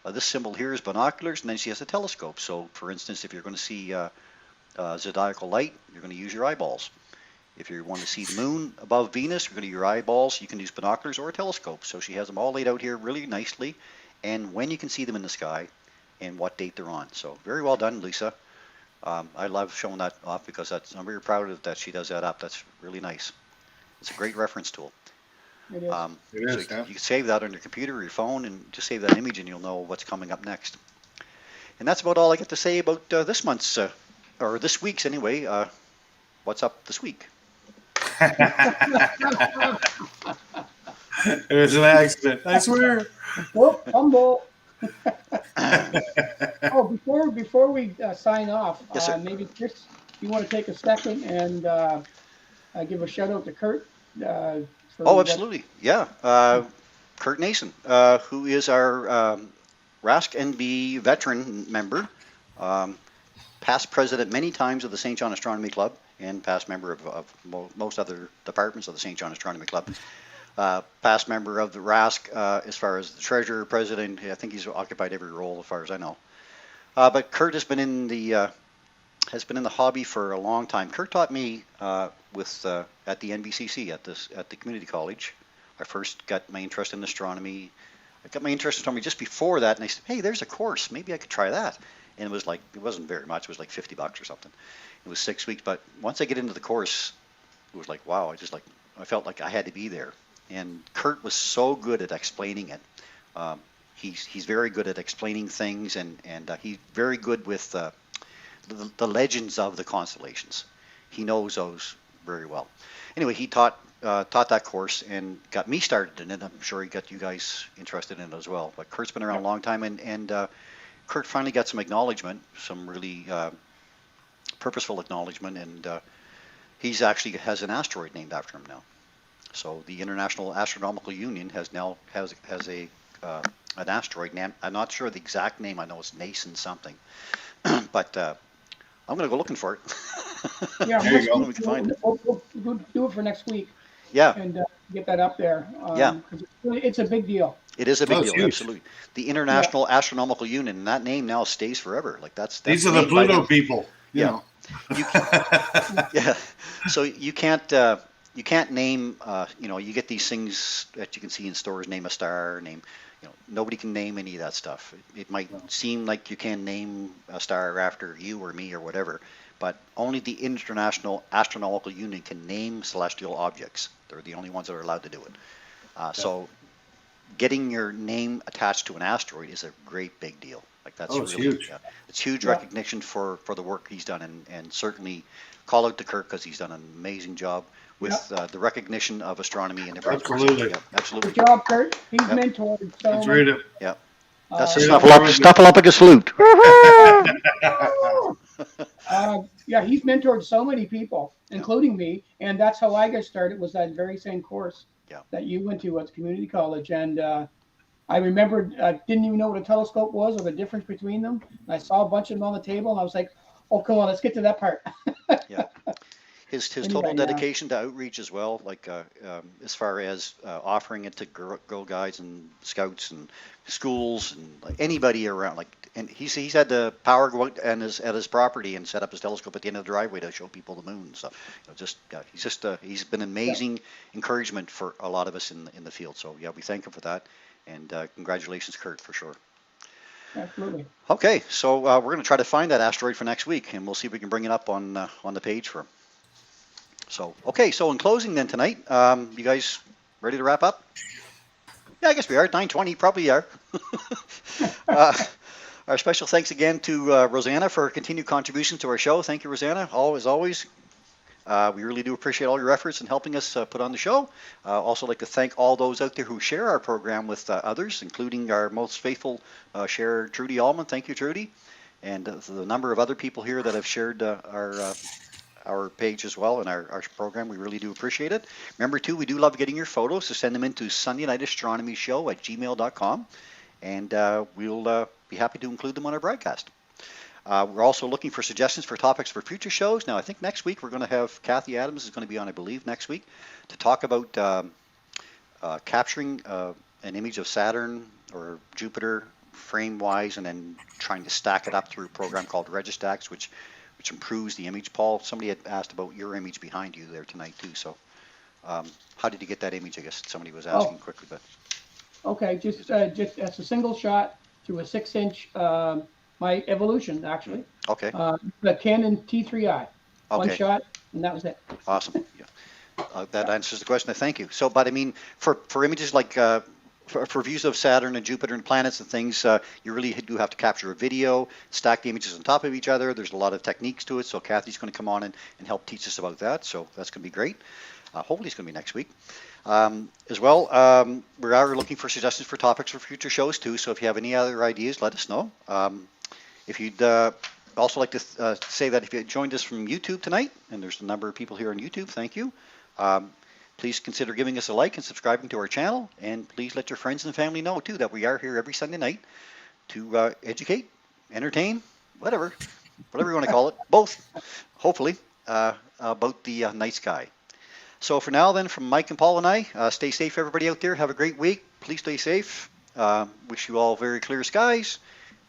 This symbol here is binoculars, and then she has a telescope. So for instance, if you're going to see Zodiacal Light, you're going to use your eyeballs. If you want to see the moon above Venus, you're going to use your eyeballs. You can use binoculars or a telescope. So she has them all laid out here really nicely, and when you can see them in the sky and what date they're on. So very well done, Lisa. I love showing that off because I'm very proud of that she does that up. That's really nice. It's a great reference tool. It is. You can save that on your computer or your phone and just save that image and you'll know what's coming up next. And that's about all I get to say about this month's, or this week's anyway. What's up this week? It was an accident, I swear. Whoop, fumble. Before we sign off, Yes, sir. maybe Chris, you want to take a second and give a shout out to Kurt. Absolutely. Yeah. Kurt Nason, who is our RASC NB veteran member, past president many times of the St. John Astronomy Club, and past member of most other departments of the St. John Astronomy Club. Past member of the RASC as far as the treasurer, president. I think he's occupied every role as far as I know. But Kurt has been in the hobby for a long time. Kurt taught me at the NBCC at the community college. I first got my interest in astronomy. I got my interest in astronomy just before that, and I said, "Hey, there's a course. Maybe I could try that." And it wasn't very much. It was like $50 or something. It was 6 weeks, but once I get into the course, it was like, wow! I felt like I had to be there. And Kurt was so good at explaining it. He's very good at explaining things, and he's very good with the legends of the constellations. He knows those very well. Anyway, he taught that course and got me started in it. I'm sure he got you guys interested in it as well. But Kurt's been around a long time, and Kurt finally got some acknowledgement, some really purposeful acknowledgement, and he's actually has an asteroid named after him now. So the International Astronomical Union has a an asteroid name. I'm not sure the exact name. I know it's Nason something, but I'm going to go looking for it. Yeah, There you go. We can find it. We'll do it for next week. Yeah. And get that up there. Yeah. 'Cause it's a big deal. It is a big Oh, it's deal, huge. absolutely. The International Astronomical Union, and that name now stays forever. Like that's These are the made by Pluto them. people. You Yeah. know. Yeah. So you can't name. You get these things that you can see in stores. Name a star. Nobody can name any of that stuff. It might seem like you can name a star after you or me or whatever, but only the International Astronomical Union can name celestial objects. They're the only ones that are allowed to do it. So getting your name attached to an asteroid is a great big deal. Like that's it's really huge. it's huge Yeah. recognition for the work he's done, and certainly call out to Kirk because he's done an amazing job with the recognition of astronomy and everything. Absolutely. Yeah, absolutely. Good job, Kurt. He's mentored so Let's read it. Yeah. That's a Yeah. snuffleupagus salute. he's mentored so many people, including me, and that's how I got started. Was that very same course that you went to at community college, and I remembered didn't even know what a telescope was or the difference between them. And I saw a bunch of them on the table, and I was like, "Oh, come on, let's get to that part." Yeah. his Anybody total now. dedication to outreach as well, like as far as offering it to Girl Guides and Scouts and schools and like anybody around. Like, and he's had the power go out and at his property and set up his telescope at the end of the driveway to show people the moon. So, he's been an amazing encouragement for a lot of us in the field. So yeah, we thank him for that, and congratulations, Kurt, for sure. Absolutely. Okay, so we're going to try to find that asteroid for next week, and we'll see if we can bring it up on the page for him. So, okay, so in closing then tonight, you guys ready to wrap up? Yeah, I guess we are. 9:20, probably are. Our special thanks again to Rosanna for her continued contribution to our show. Thank you, Rosanna, always. We really do appreciate all your efforts in helping us put on the show. Also like to thank all those out there who share our program with others, including our most faithful sharer, Trudy Allman. Thank you, Trudy. And the number of other people here that have shared our page as well and our program. We really do appreciate it. Remember, too, we do love getting your photos, so send them into SundayNightAstronomyShow@gmail.com, and we'll be happy to include them on our broadcast. We're also looking for suggestions for topics for future shows. Now, I think next week we're going to have Kathy Adams is going to be on, I believe, next week to talk about capturing an image of Saturn or Jupiter frame-wise and then trying to stack it up through a program called Registax, which improves the image. Paul, somebody had asked about your image behind you there tonight, too. So how did you get that image? I guess somebody was asking quickly. But Okay, just that's a single shot through a 6-inch, my evolution, actually. okay. The Canon T3i. One Okay. shot, and that was it. Awesome. Yeah. That answers the question. Thank you. So, but I mean, for images like for views of Saturn and Jupiter and planets and things, you really do have to capture a video, stack the images on top of each other. There's a lot of techniques to it. So Kathy's going to come on and help teach us about that. So that's going to be great. Hopefully it's going to be next week. As well, we are looking for suggestions for topics for future shows too. So if you have any other ideas, let us know. If you'd also like to say that if you joined us from YouTube tonight, and there's a number of people here on YouTube, thank you. Please consider giving us a like and subscribing to our channel. And please let your friends and family know too that we are here every Sunday night to educate, entertain, whatever you want to call it, both, hopefully, about the night sky. So for now then, from Mike and Paul and I, stay safe everybody out there. Have a great week. Please stay safe. Wish you all very clear skies.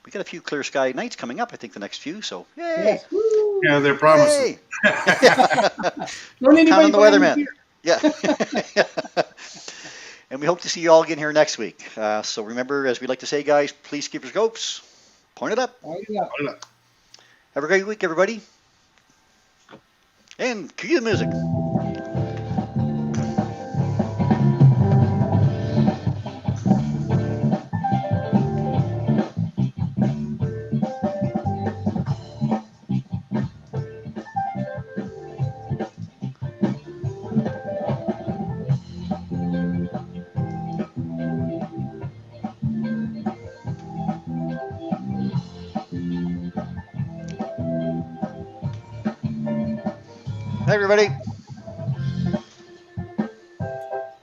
We got a few clear sky nights coming up, I think, the next few. So, yay! Yes. Woo. Yeah, they're promising. Don't anybody Count on the buy any weatherman. beer. Yeah. And we hope to see you all again here next week. So remember, as we like to say, guys, please keep your scopes pointed up. Oh, yeah. Have a great week, everybody. And cue the music. Hi, everybody.